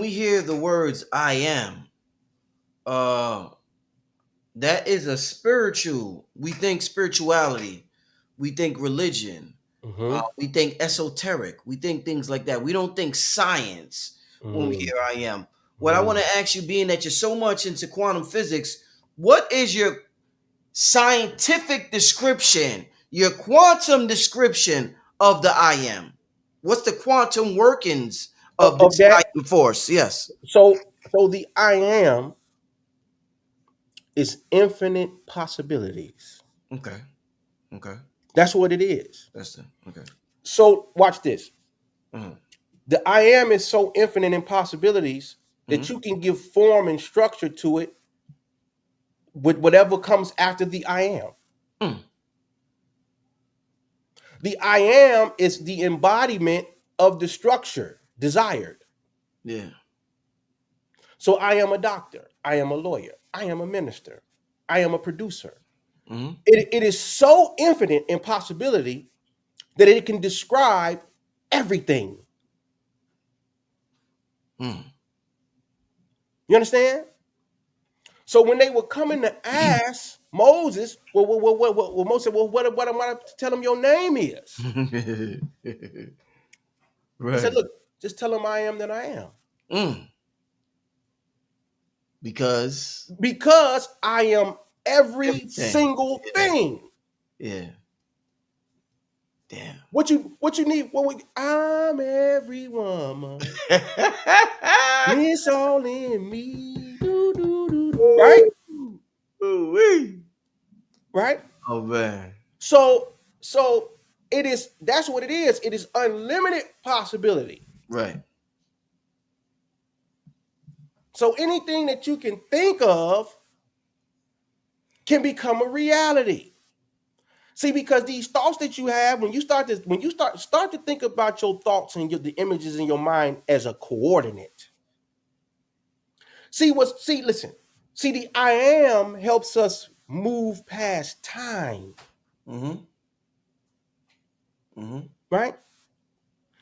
we hear the words I am, that is a spiritual. We think spirituality, we think religion, Mm-hmm. we think esoteric, we think things like that. We don't think science when we hear I am. What I want to ask you, being that you're so much into quantum physics, what is your scientific description, your quantum description of the I am? What's the quantum workings of Of this I that, am force? Yes. so the I am is infinite possibilities. Okay. Okay. That's what it is. That's the okay. So watch this. Mm-hmm. The I am is so infinite in possibilities that Mm-hmm. you can give form and structure to it with whatever comes after the I am. Mm. The I am is the embodiment of the structure desired. Yeah. So I am a doctor. I am a lawyer. I am a minister. I am a producer. Mm-hmm. It is so infinite in possibility that it can describe everything. Mm. You understand? So when they were coming to ask Moses, Moses said, "Well, what am I to tell him your name is?" He said, Right. "Look, just tell him I am that I am." Mm. Because Because I am every everything. single Yeah. thing. Yeah. Damn. What you need? I'm every woman. It's all in me. Do, do, do, do. Right? Ooh-wee. Right? Oh man. So that's what it is. It is unlimited possibility. Right. So anything that you can think of can become a reality. See, because these thoughts that you have, when you start to think about your thoughts and the images in your mind as a coordinate. Listen. See, the I am helps us move past time. Mm-hmm. Mm-hmm. Right?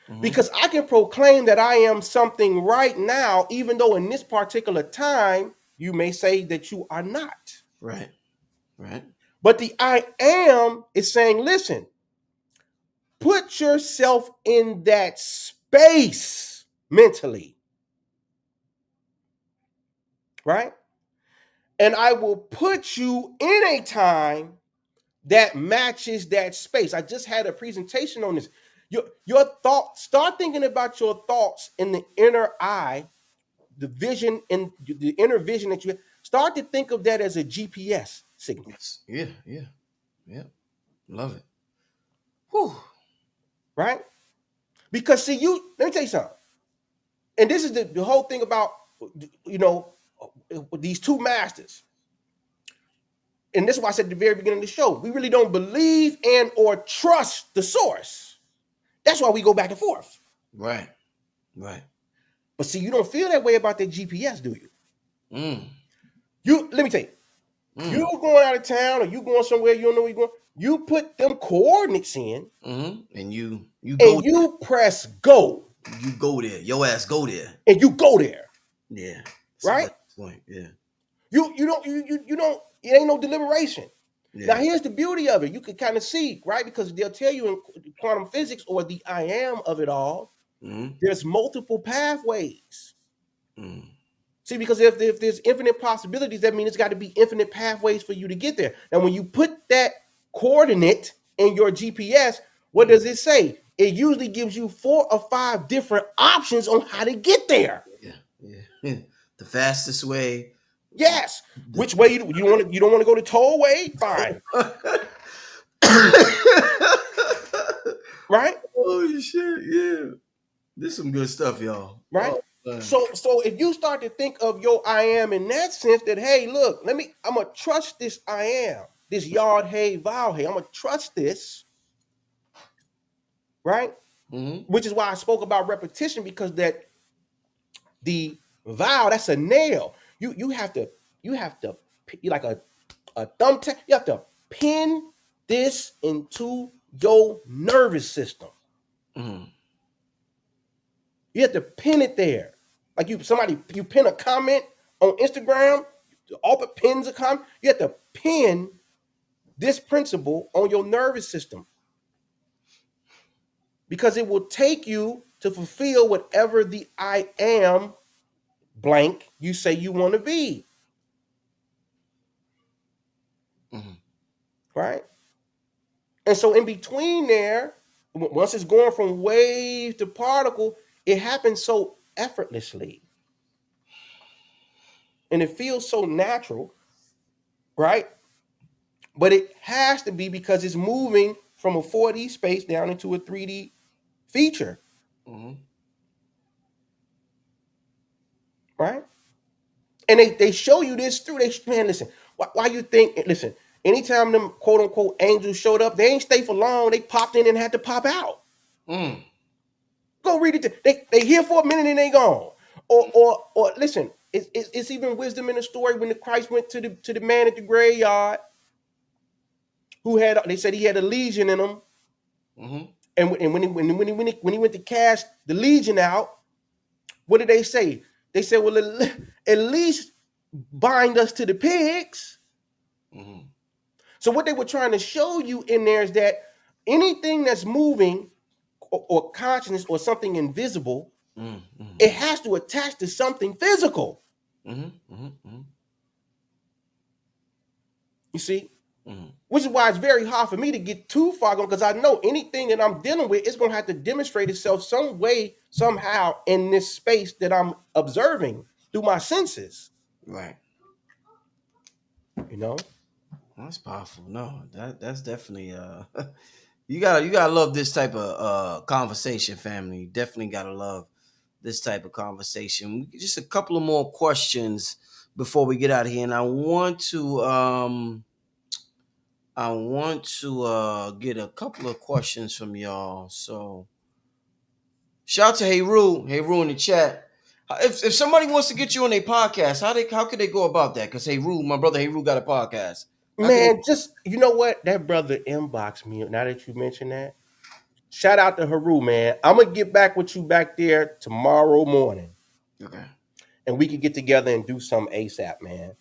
Mm-hmm. Because I can proclaim that I am something right now, even though in this particular time, you may say that you are not. Right. Right. But the I am is saying, listen, put yourself in that space mentally. Right? And I will put you in a time that matches that space. I just had a presentation on this. Your thoughts, start thinking about your thoughts in the inner eye, the vision and the inner vision that you have. Start to think of that as a GPS signal. Yes. Yeah. Yeah. Yeah. Love it. Whew. Right? Because see, let me tell you something. And this is the whole thing about, you know, these two masters. And this is why I said at the very beginning of the show, we really don't believe and or trust the source. That's why we go back and forth. Right. Right. But see, you don't feel that way about that GPS, do you? Let me tell you, you going out of town or you going somewhere you don't know where you're going, you put them coordinates in, and you go, and you press go. You go there. Your ass go there. And you go there. Yeah. Right? Point. Yeah. You don't, it ain't no deliberation. Yeah. Now, here's the beauty of it. You can kind of see, right? Because they'll tell you in quantum physics or the I am of it all, there's multiple pathways. See, because if there's infinite possibilities, that means it's got to be infinite pathways for you to get there. And when you put that coordinate in your GPS, what does it say? It usually gives you 4 or 5 different options on how to get there. Yeah. The fastest way. Yes. Which way you don't want to go the tollway? Fine. Right? Oh shit! Yeah, this is some good stuff, y'all. Right? Oh, so if you start to think of your I am in that sense, that hey, look, I'm gonna trust this I am, this yard hey vow hey, I'm gonna trust this, right? Which is why I spoke about repetition, because that the vow, that's a nail. You have to you like a thumbtack. You have to pin this into your nervous system. You have to pin it there. Like you pin a comment on Instagram, all the pins a comment. You have to pin this principle on your nervous system, because it will take you to fulfill whatever the I am blank you say you want to be. Right? And so in between there, once it's going from wave to particle, it happens so effortlessly. And it feels so natural, right? But it has to be, because it's moving from a 4D space down into a 3D feature. Right? And they show you this through. Man, listen, why you think, listen, anytime them quote unquote angels showed up, they ain't stay for long. They popped in and had to pop out. Go read it. They here for a minute and they gone. Or listen, it's even wisdom in the story when the Christ went to the man at the graveyard who they said he had a legion in him. And when he went to cast the legion out, what did they say? They said, well, at least bind us to the pigs. So what they were trying to show you in there is that anything that's moving or consciousness or something invisible, it has to attach to something physical. You see? Which is why it's very hard for me to get too far gone, because I know anything that I'm dealing with is going to have to demonstrate itself some way, somehow, in this space that I'm observing through my senses. Right. You know? That's powerful. No, that's definitely you gotta love this type of conversation, family. You definitely gotta love this type of conversation. Just a couple of more questions before we get out of here, and I want to I want to get a couple of questions from y'all. So shout out to Hey Rue in the chat. If somebody wants to get you on a podcast, how could they go about that? Because my brother Hey Rue got a podcast. How could they? Man, just you know what? That brother inboxed me. Now that you mention that, shout out to Haru, man. I'm gonna get back with you back there tomorrow morning, Okay. and we can get together and do some ASAP, man.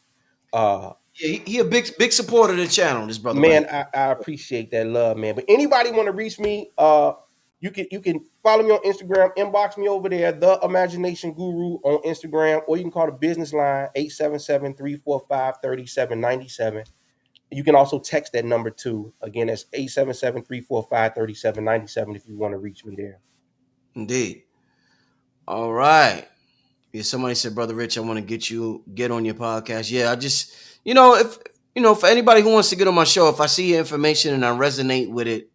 Uh, Yeah, he a big supporter of the channel. This brother right man, I appreciate that love, man. But anybody want to reach me, you can follow me on Instagram, inbox me over there, the Imagination Guru on Instagram, or you can call the business line 877-345-3797. You can also text that number too. Again, that's 877-345-3797 if you want to reach me there. Indeed. All right. Yeah, somebody said, Brother Rich, I want to get on your podcast. Yeah, I just, if for anybody who wants to get on my show, if I see your information and I resonate with it,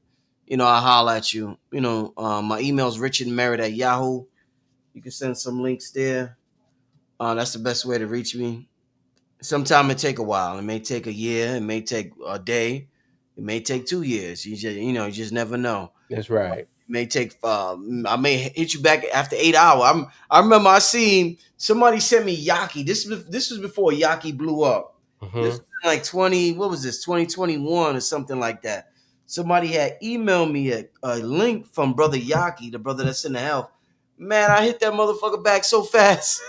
I'll holler at you. My email is richardmerritt@yahoo. You can send some links there. That's the best way to reach me. Sometime it take a while. It may take a year. It may take a day. It may take 2 years. You just never know. That's right. May take I may hit you back after 8 hours. I remember I seen somebody sent me Yaki. This was before Yaki blew up. This Mm-hmm. was like 2021 or something like that. Somebody had emailed me a link from Brother Yaki, the brother that's in the health. Man, I hit that motherfucker back so fast.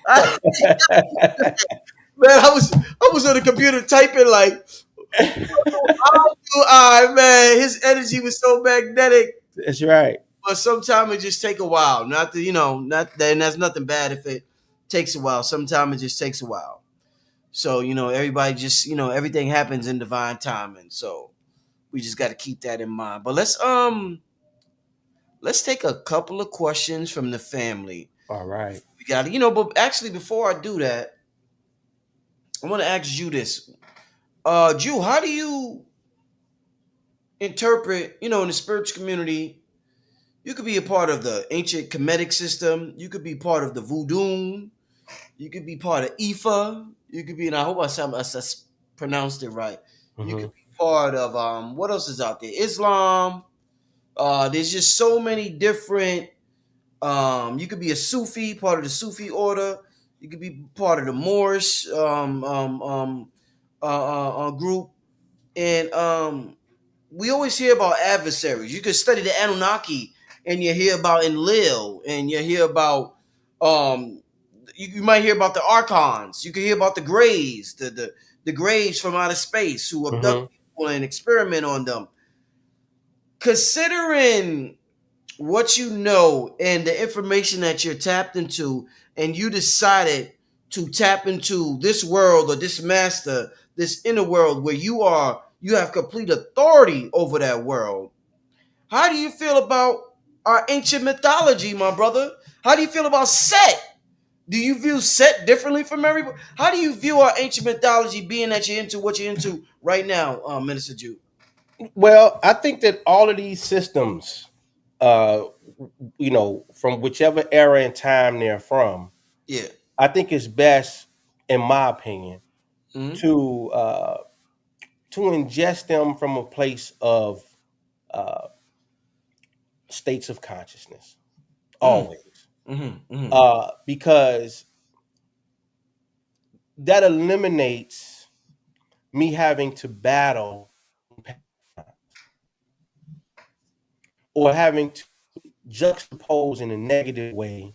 I, man, I was on the computer typing like, oh, man, his energy was so magnetic. That's right. But sometimes it just take a while. Not that not that, and that's nothing bad if it takes a while. Sometimes it just takes a while. So everybody just everything happens in divine timing. So we just got to keep that in mind. But let's take a couple of questions from the family. All right. We got but actually before I do that, I want to ask you this. Jew, how do you interpret, in the spiritual community? You could be a part of the ancient Kemetic system. You could be part of the Voodoo. You could be part of Ifa. You could be, and I hope I pronounced it right. You Mm-hmm. could be part of what else is out there? Islam. There's just so many different. You could be a Sufi, part of the Sufi order. You could be part of the Moorish group, and we always hear about adversaries. You could study the Anunnaki, and you hear about Enlil, and you hear about you might hear about the Archons. You can hear about the Greys, the Greys from outer space who Mm-hmm. abduct people and experiment on them. Considering what you know and the information that you're tapped into, and you decided to tap into this world or this master, this inner world where you have complete authority over that world. How do you feel about our ancient mythology, my brother? How do you feel about Set? Do you view Set differently from everybody? How do you view our ancient mythology, being that you're into what you're into right now, Minister Jude? Well, I think that all of these systems, uh, from whichever era and time they're from, Yeah. I think it's best, in my opinion, Mm-hmm. to ingest them from a place of uh, states of consciousness, always, Mm-hmm. Mm-hmm. because that eliminates me having to battle or having to juxtapose in a negative way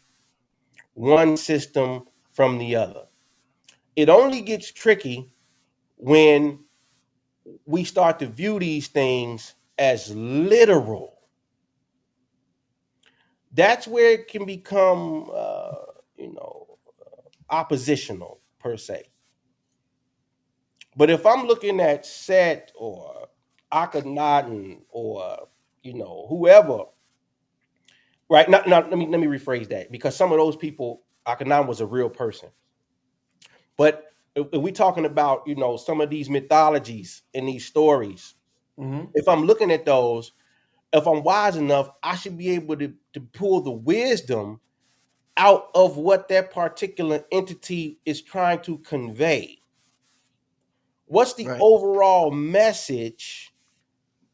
one system from the other. It only gets tricky when we start to view these things as literal. That's where it can become, oppositional per se. But if I'm looking at Set or Akhenaten or whoever, right? Now let me rephrase that, because some of those people, Akhenaten was a real person. But if we're talking about some of these mythologies and these stories, Mm-hmm. if I'm looking at those, if I'm wise enough, I should be able to pull the wisdom out of what that particular entity is trying to convey. What's the Right. overall message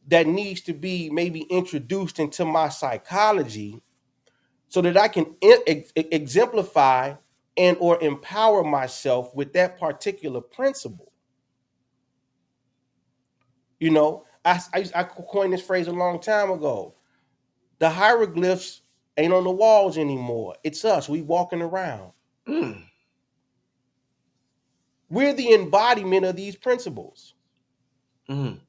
that needs to be maybe introduced into my psychology so that I can exemplify and or empower myself with that particular principle? You know, I coined this phrase a long time ago. The hieroglyphs ain't on the walls anymore. It's us. We walking around. Mm. We're the embodiment of these principles. Mm.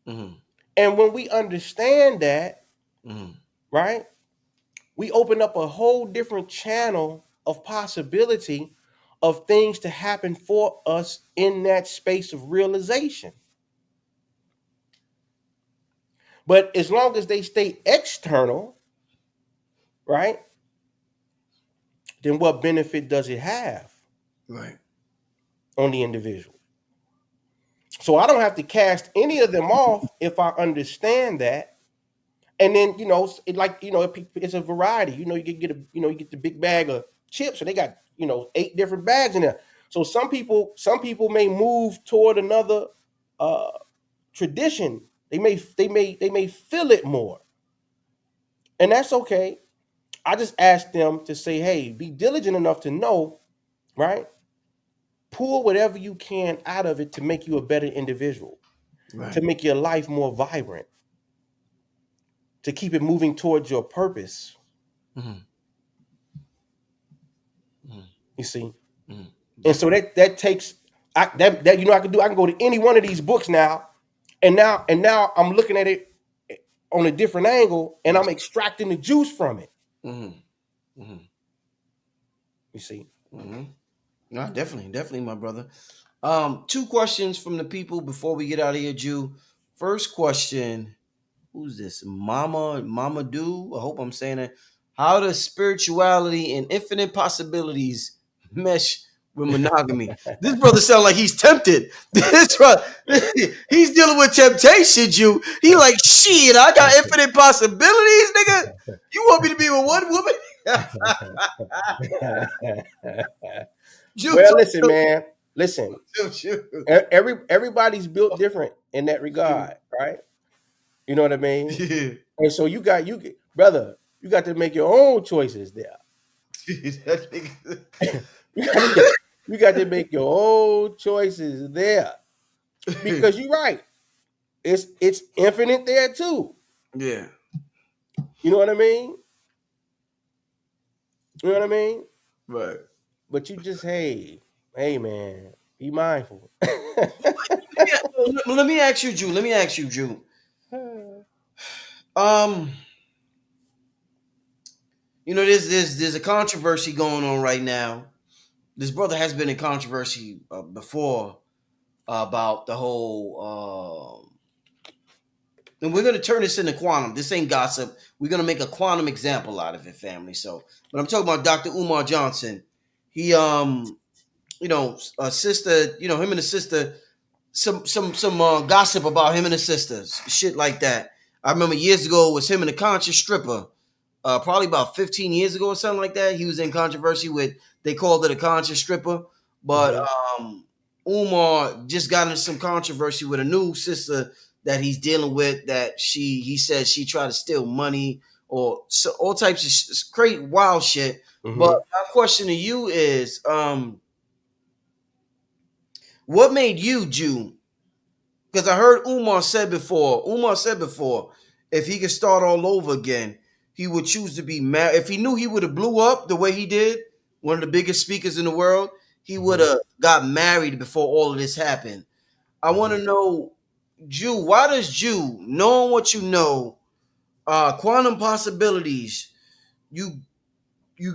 Mm. And when we understand that, Mm. right, we open up a whole different channel of possibility of things to happen for us in that space of realization. But as long as they stay external, right, then what benefit does it have Right. on the individual? So I don't have to cast any of them off if I understand that. And then, it's a variety. You get the big bag of chips, and they got 8 different bags in there. So some people may move toward another uh, tradition. They may feel it more, and that's okay. I just ask them to say, hey, be diligent enough to know, right? Pull whatever you can out of it to make you a better individual, to Right. make your life more vibrant, to keep it moving towards your purpose. Mm. Mm. You see, Mm. and so that takes I can go to any one of these books now, and now I'm looking at it on a different angle, and Yes. I'm extracting the juice from it. Mm. Mm. You see, Mm. No, definitely, my brother. 2 questions from the people before we get out of here, Jew. First question: who's this? Mama Do? I hope I'm saying it. How does spirituality and infinite possibilities mesh with monogamy? This brother sounds like he's tempted. This brother, he's dealing with temptation, Jew. He like, shit, I got infinite possibilities, nigga. You want me to be with one woman? Jew, well, listen, man, listen. Jew. Everybody's built different in that regard, right? You know what I mean? Yeah. And so brother, you got to make your own choices there. That nigga. You got to make your own choices there because you're right. It's infinite there too. Yeah. You know what I mean? You know what I mean? Right. But you just hey man, be mindful. Let me ask you, Drew. Let me ask you, Drew. Um, there's a controversy going on right now. This brother has been in controversy before about the whole. And we're gonna turn this into quantum. This ain't gossip. We're gonna make a quantum example out of it, family. So, but I'm talking about Dr. Umar Johnson. He a sister, him and the sister, some gossip about him and the sisters, shit like that. I remember years ago it was him and a conscious stripper. Probably about 15 years ago or something like that. He was in controversy with, they called it a conscious stripper. But Umar just got into some controversy with a new sister that he's dealing with, that he says she tried to steal money or all types of crazy wild shit. Mm-hmm. But my question to you is, what made you, Jew? Because I heard Umar said before, if he could start all over again, he would choose to be married. If he knew he would have blew up the way he did, one of the biggest speakers in the world, he would have got married before all of this happened. I want to know, Jew, why does Jew, knowing what you know, quantum possibilities, you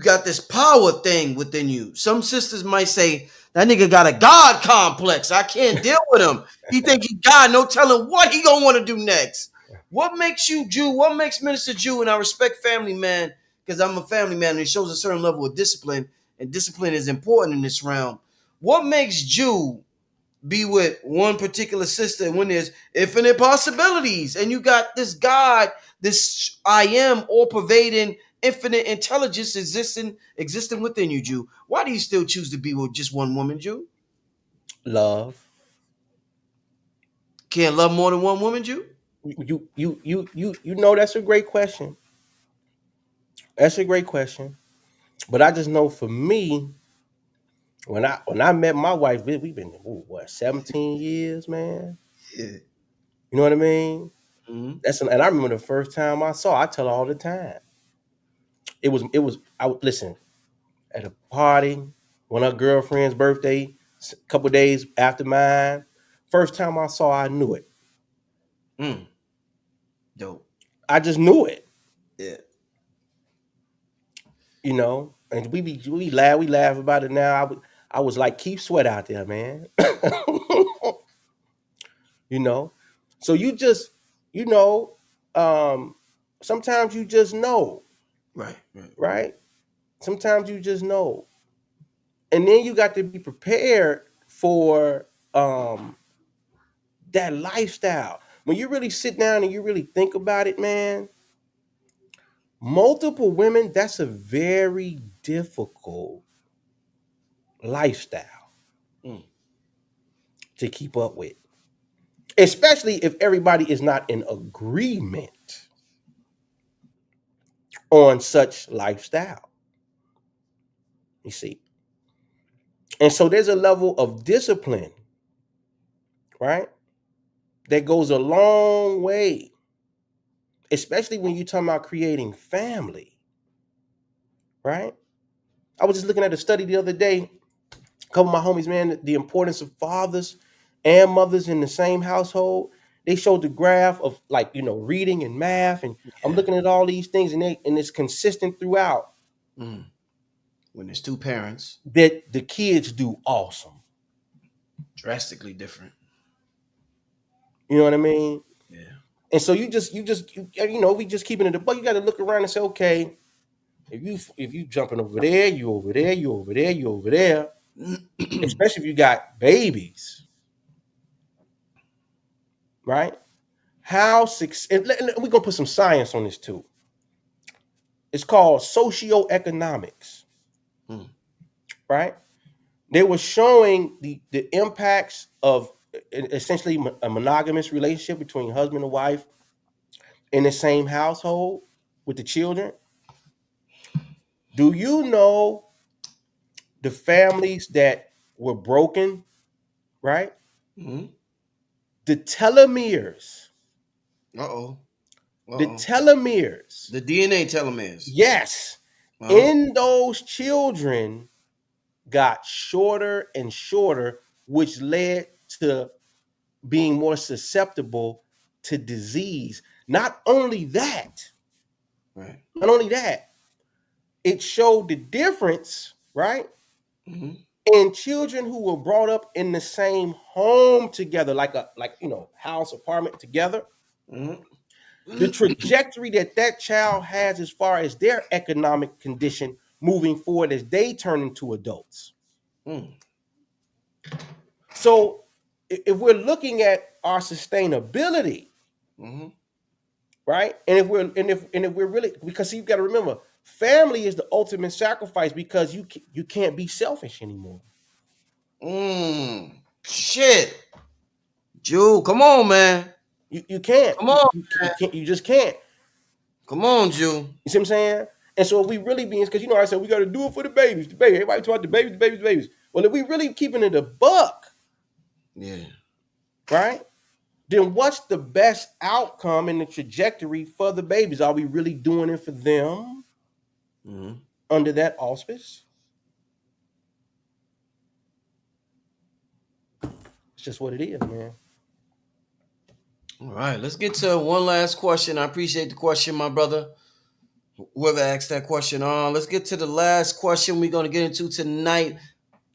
got this power thing within you. Some sisters might say, that nigga got a God complex. I can't deal with him. He think he God, no telling what he gonna want to do next. What makes you Jew? What makes Minister Jew? And I respect family man, because I'm a family man, and it shows a certain level of discipline, and discipline is important in this realm. What makes Jew be with one particular sister when there's infinite possibilities, and you got this God, this I am all pervading infinite intelligence existing within you, Jew? Why do you still choose to be with just one woman, Jew? Love. Can't love more than one woman, Jew? You know that's a great question. That's a great question. But I just know for me, when I met my wife, we've been ooh, what 17 years, man. Yeah. You know what I mean? Mm-hmm. And I remember the first time I saw. I tell her all the time. It was. I would listen at a party, one of her girlfriend's birthday, a couple days after mine. First time I saw, I knew it. Mm. Dope. I just knew it. Yeah. You know, and we laugh about it now. I was like Keith Sweat out there, man. You know, so you just you know, um, sometimes you just know, Right. Right. right? Sometimes you just know, and then you got to be prepared for that lifestyle. When you really sit down and you really think about it, man, multiple women, that's a very difficult lifestyle Mm. to keep up with, especially if everybody is not in agreement on such lifestyle. You see, and so there's a level of discipline, right, that goes a long way, especially when you're talking about creating family, right? I was just looking at a study the other day. A couple of my homies, man, the importance of fathers and mothers in the same household. They showed the graph of, like, reading and math, and I'm Yeah. looking at all these things, and it's consistent throughout Mm. When there's two parents, that the kids do awesome. drastically different. You know what I mean? Yeah. And so we just keeping it a buck. You got to look around and say, okay, if you jumping over there, you over there, you over there, you over there. Especially if you got babies, right? We're gonna put some science on this too. It's called socioeconomics, Mm. right? They were showing the impacts of essentially a monogamous relationship between husband and wife in the same household with the children. Do you know the families that were broken, right? Mm. The telomeres, Uh oh. Uh the oh. telomeres, The DNA telomeres. yes, Uh huh. in those children got shorter and shorter, which led to being more susceptible to disease. Right. Not only that, it showed the difference, right? Mm-hmm. In children who were brought up in the same home together, house, apartment together, the Mm-hmm. trajectory that child has as far as their economic condition moving forward as they turn into adults. Mm. So if we're looking at our sustainability, Mm-hmm. right? And if we're really, because see, you've got to remember, family is the ultimate sacrifice, because you can't be selfish anymore. Mm. Shit. Jew, come on, man. You can't. Come You, on, you, man. you can't. You just can't. Come on, Jew. You see what I'm saying? And so if we really being, because I said we got to do it for the babies, Everybody talk about the babies, the babies, the babies. Well, if we really keeping it a buck, Yeah. right? Then what's the best outcome in the trajectory for the babies? Are we really doing it for them Mm-hmm. under that auspice? It's just what it is, man. All right, let's get to one last question. I appreciate the question, my brother. Whoever asked that question on. Let's get to the last question we're going to get into tonight.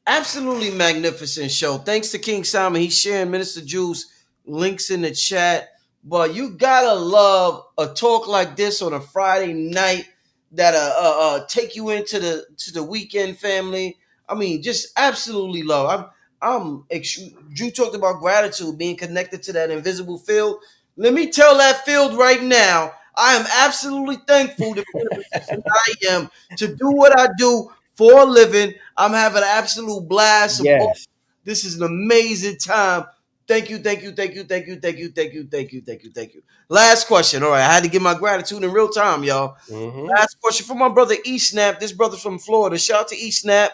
Absolutely magnificent show. Thanks to King Simon. He's sharing Minister Juice links in the chat. But you gotta love a talk like this on a Friday night that take you into the weekend, family. I mean, just absolutely love. You talked about gratitude, being connected to that invisible field. Let me tell that field right now, I am absolutely thankful to be in the position I am to do what I do for a living. I'm having an absolute blast of all Yes. This is an amazing time. Thank you, thank you, thank you, thank you, thank you, thank you, thank you, thank you, thank you. Last question. All right, I had to give my gratitude in real time, y'all. Mm-hmm. Last question from my brother E Snap. This brother from Florida. Shout out to E Snap.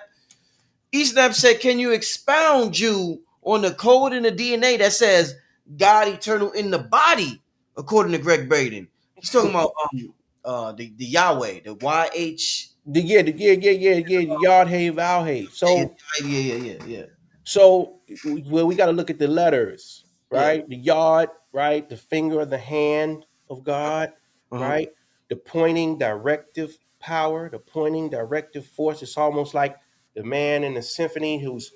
E Snap said, "Can you expound you on the code in the DNA that says God eternal in the body?" According to Greg Braden, he's talking about the Yahweh, the YH. The yard hay, val hay. So well, we got to look at the letters, Yeah. right? The yard, right? The finger of the hand of God, Uh-huh. right? The pointing directive power, the pointing directive force. It's almost like the man in the symphony who's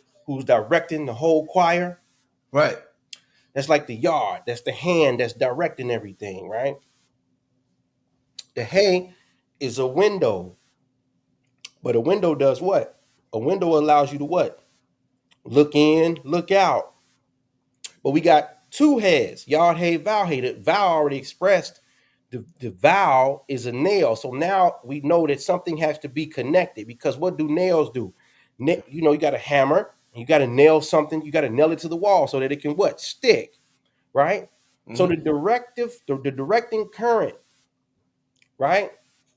directing the whole choir. Right. That's like the yard. That's the hand that's directing everything, right? The hay is a window, but a window does what? A window allows you to what? Look in, look out. But we got two heads, yard hay, vowel hay. The vowel already expressed. The vowel is a nail. So now we know that something has to be connected because what do nails do? You got a hammer, you got to nail something, you got to nail it to the wall so that it can what? Stick, right? So Mm-hmm. the directing current, right?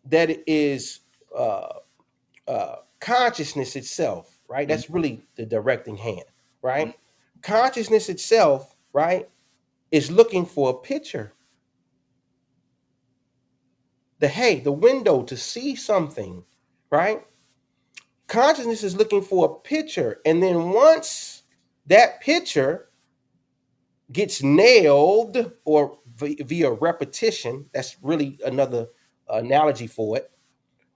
That is consciousness itself, right? Mm-hmm. That's really the directing hand, right? Consciousness itself, right, is looking for a picture. The window to see something, right? Consciousness is looking for a picture. And then once that picture gets nailed or via repetition, that's really another analogy for it.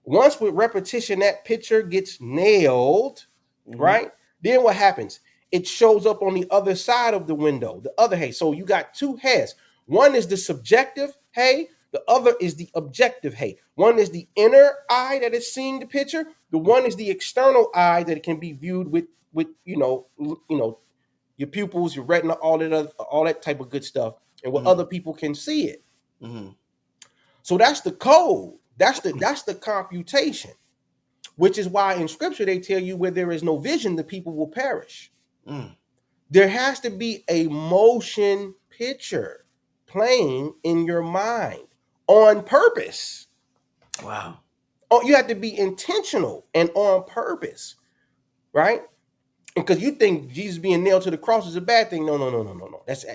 Once with repetition, that picture gets nailed, Mm-hmm. right? Then what happens? It shows up on the other side of the window, the other hay. So you got two heads. One is the subjective hay, the other is the objective hay. One is the inner eye that is seeing the picture. The one is the external eye that can be viewed with your pupils, your retina, all that type of good stuff, and what Mm-hmm. other people can see it. Mm-hmm. So that's the code. That's the computation, which is why in scripture they tell you where there is no vision, the people will perish. Mm. There has to be a motion picture playing in your mind on purpose. Wow. Oh, you have to be intentional and on purpose, right? Because you think Jesus being nailed to the cross is a bad thing. No. That's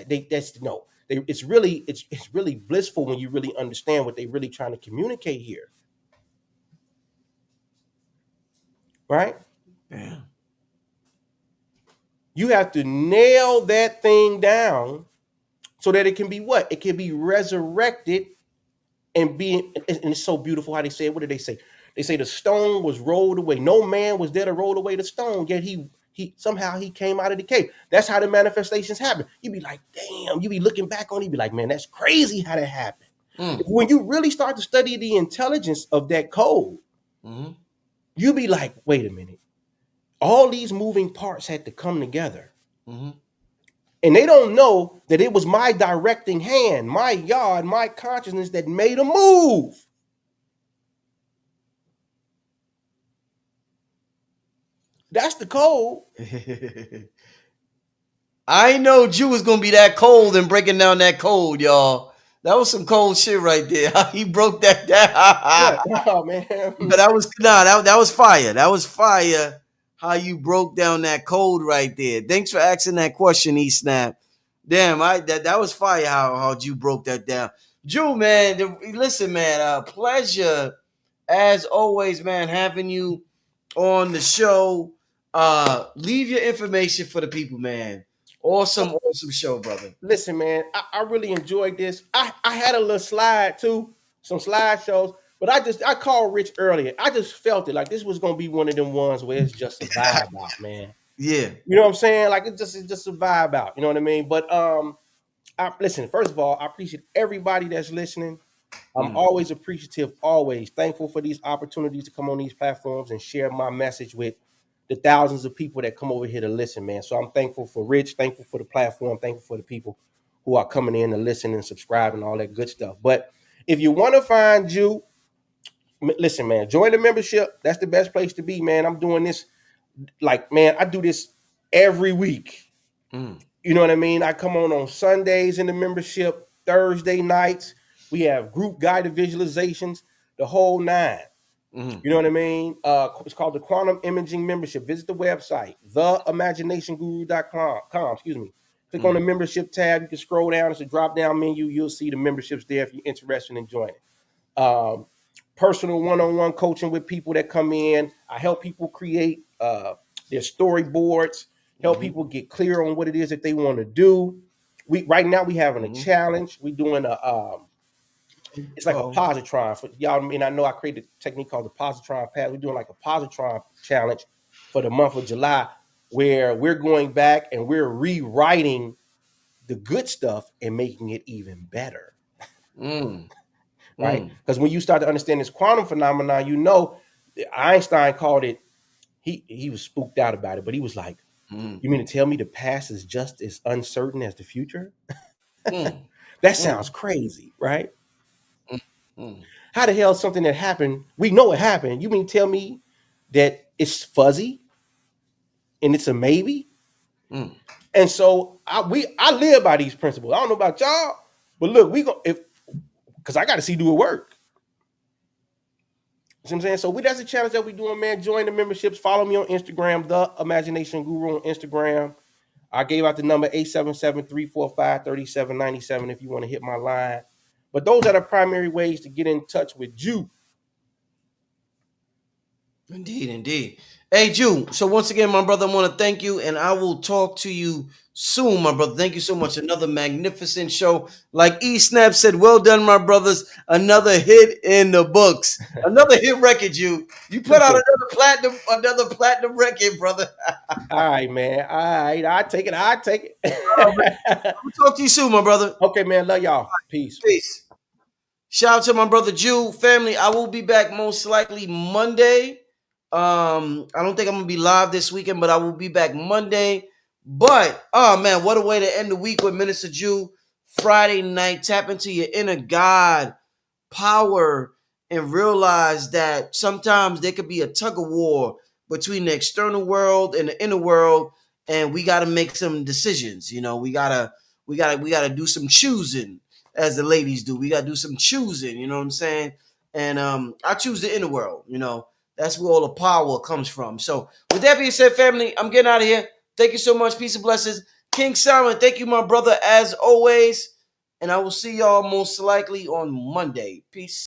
no. It's really blissful when you really understand what they're really trying to communicate here, right? Yeah. You have to nail that thing down so that it can be what? It can be resurrected and be. And it's so beautiful how they say it. What did they say? They say the stone was rolled away. No man was there to roll away the stone. Yet he somehow he came out of the cave. That's how the manifestations happen. You be like, damn. You be looking back on it. You be like, man, that's crazy how that happened. Mm. When you really start to study the intelligence of that code, Mm-hmm. you be like, wait a minute. All these moving parts had to come together. Mm-hmm. And they don't know that it was my directing hand, my yard, my consciousness that made a move. That's the code. I know Jew was gonna be that cold and breaking down that code, y'all. That was some cold shit right there. He broke that down. What? Oh, man. But that was fire. That was fire. How you broke down that code right there. Thanks for asking that question, E Snap. Damn, that was fire. How you broke that down, Jew man. Listen, man. Pleasure as always, man. Having you on the show. Leave your information for the people, man. Awesome show, brother. Listen, man, I really enjoyed this. I had a little slide too, some slideshows, but I called Rich earlier. I just felt it like this was gonna be one of them ones where it's just a vibe out, man. Yeah. You know what I'm saying? Like it's just a vibe out. You know what I mean? But listen. First of all, I appreciate everybody that's listening. I'm always appreciative, always thankful for these opportunities to come on these platforms and share my message with the thousands of people that come over here to listen, man. So I'm thankful for Rich, thankful for the platform, thankful for the people who are coming in to listen and subscribe and all that good stuff. But if you want to find you, listen, man, join the membership. That's the best place to be, man. I'm doing this, like, man, I do this every week. Mm. You know what I mean? I come on Sundays in the membership, Thursday nights. We have group guided visualizations, the whole nine. Mm. You know what I mean? It's called the Quantum Imaging Membership. Visit the website, theimaginationguru.com. Excuse me. Click on the Mm. membership tab. You can scroll down. It's a drop down menu. You'll see the memberships there if you're interested in joining. Personal one-on-one coaching with people that come in. I help people create their storyboards, help people get clear on what it is that they want to do. Right now we having a challenge. We doing it's like a positron for y'all. I mean, I know I created a technique called the positron pad. We're doing like a positron challenge for the month of July, where we're going back and we're rewriting the good stuff and making it even better. Mm. Right? Because when you start to understand this quantum phenomenon, you know, Einstein called it. He was spooked out about it, but he was like, "You mean to tell me the past is just as uncertain as the future?" Mm. That Mm. sounds crazy, right? Mm. How the hell something that happened, we know it happened. You mean tell me that it's fuzzy and it's a maybe? Mm. And so I live by these principles. I don't know about y'all, but look, we go if because I got to see do it work. You know what I'm saying? So that's a challenge that we doing, man. Join the memberships. Follow me on Instagram, The Imagination Guru on Instagram. I gave out the number 877-345-3797 if you want to hit my line. But those are the primary ways to get in touch with you. Indeed, indeed. Hey, Jew. So once again, my brother, I want to thank you, and I will talk to you soon, my brother. Thank you so much. Another magnificent show. Like E Snap said, well done, my brothers. Another hit in the books. Another hit record, Jew. You put out another platinum record, brother. All right, man. All right. I take it. I'll talk to you soon, my brother. Okay, man. Love y'all. Peace. Peace. Shout out to my brother Jew family. I will be back most likely Monday. I don't think I'm gonna be live this weekend, but I will be back Monday. But oh man, what a way to end the week with Minister Jew. Friday night, tap into your inner God power and realize that sometimes there could be a tug of war between the external world and the inner world, and we got to make some decisions. You know, we gotta do some choosing, as the ladies do. We gotta do some choosing. You know what I'm saying? And I choose the inner world. You know, that's where all the power comes from. So with that being said, family, I'm getting out of here. Thank you so much. Peace and blessings. King Simon, thank you, my brother, as always. And I will see y'all most likely on Monday. Peace.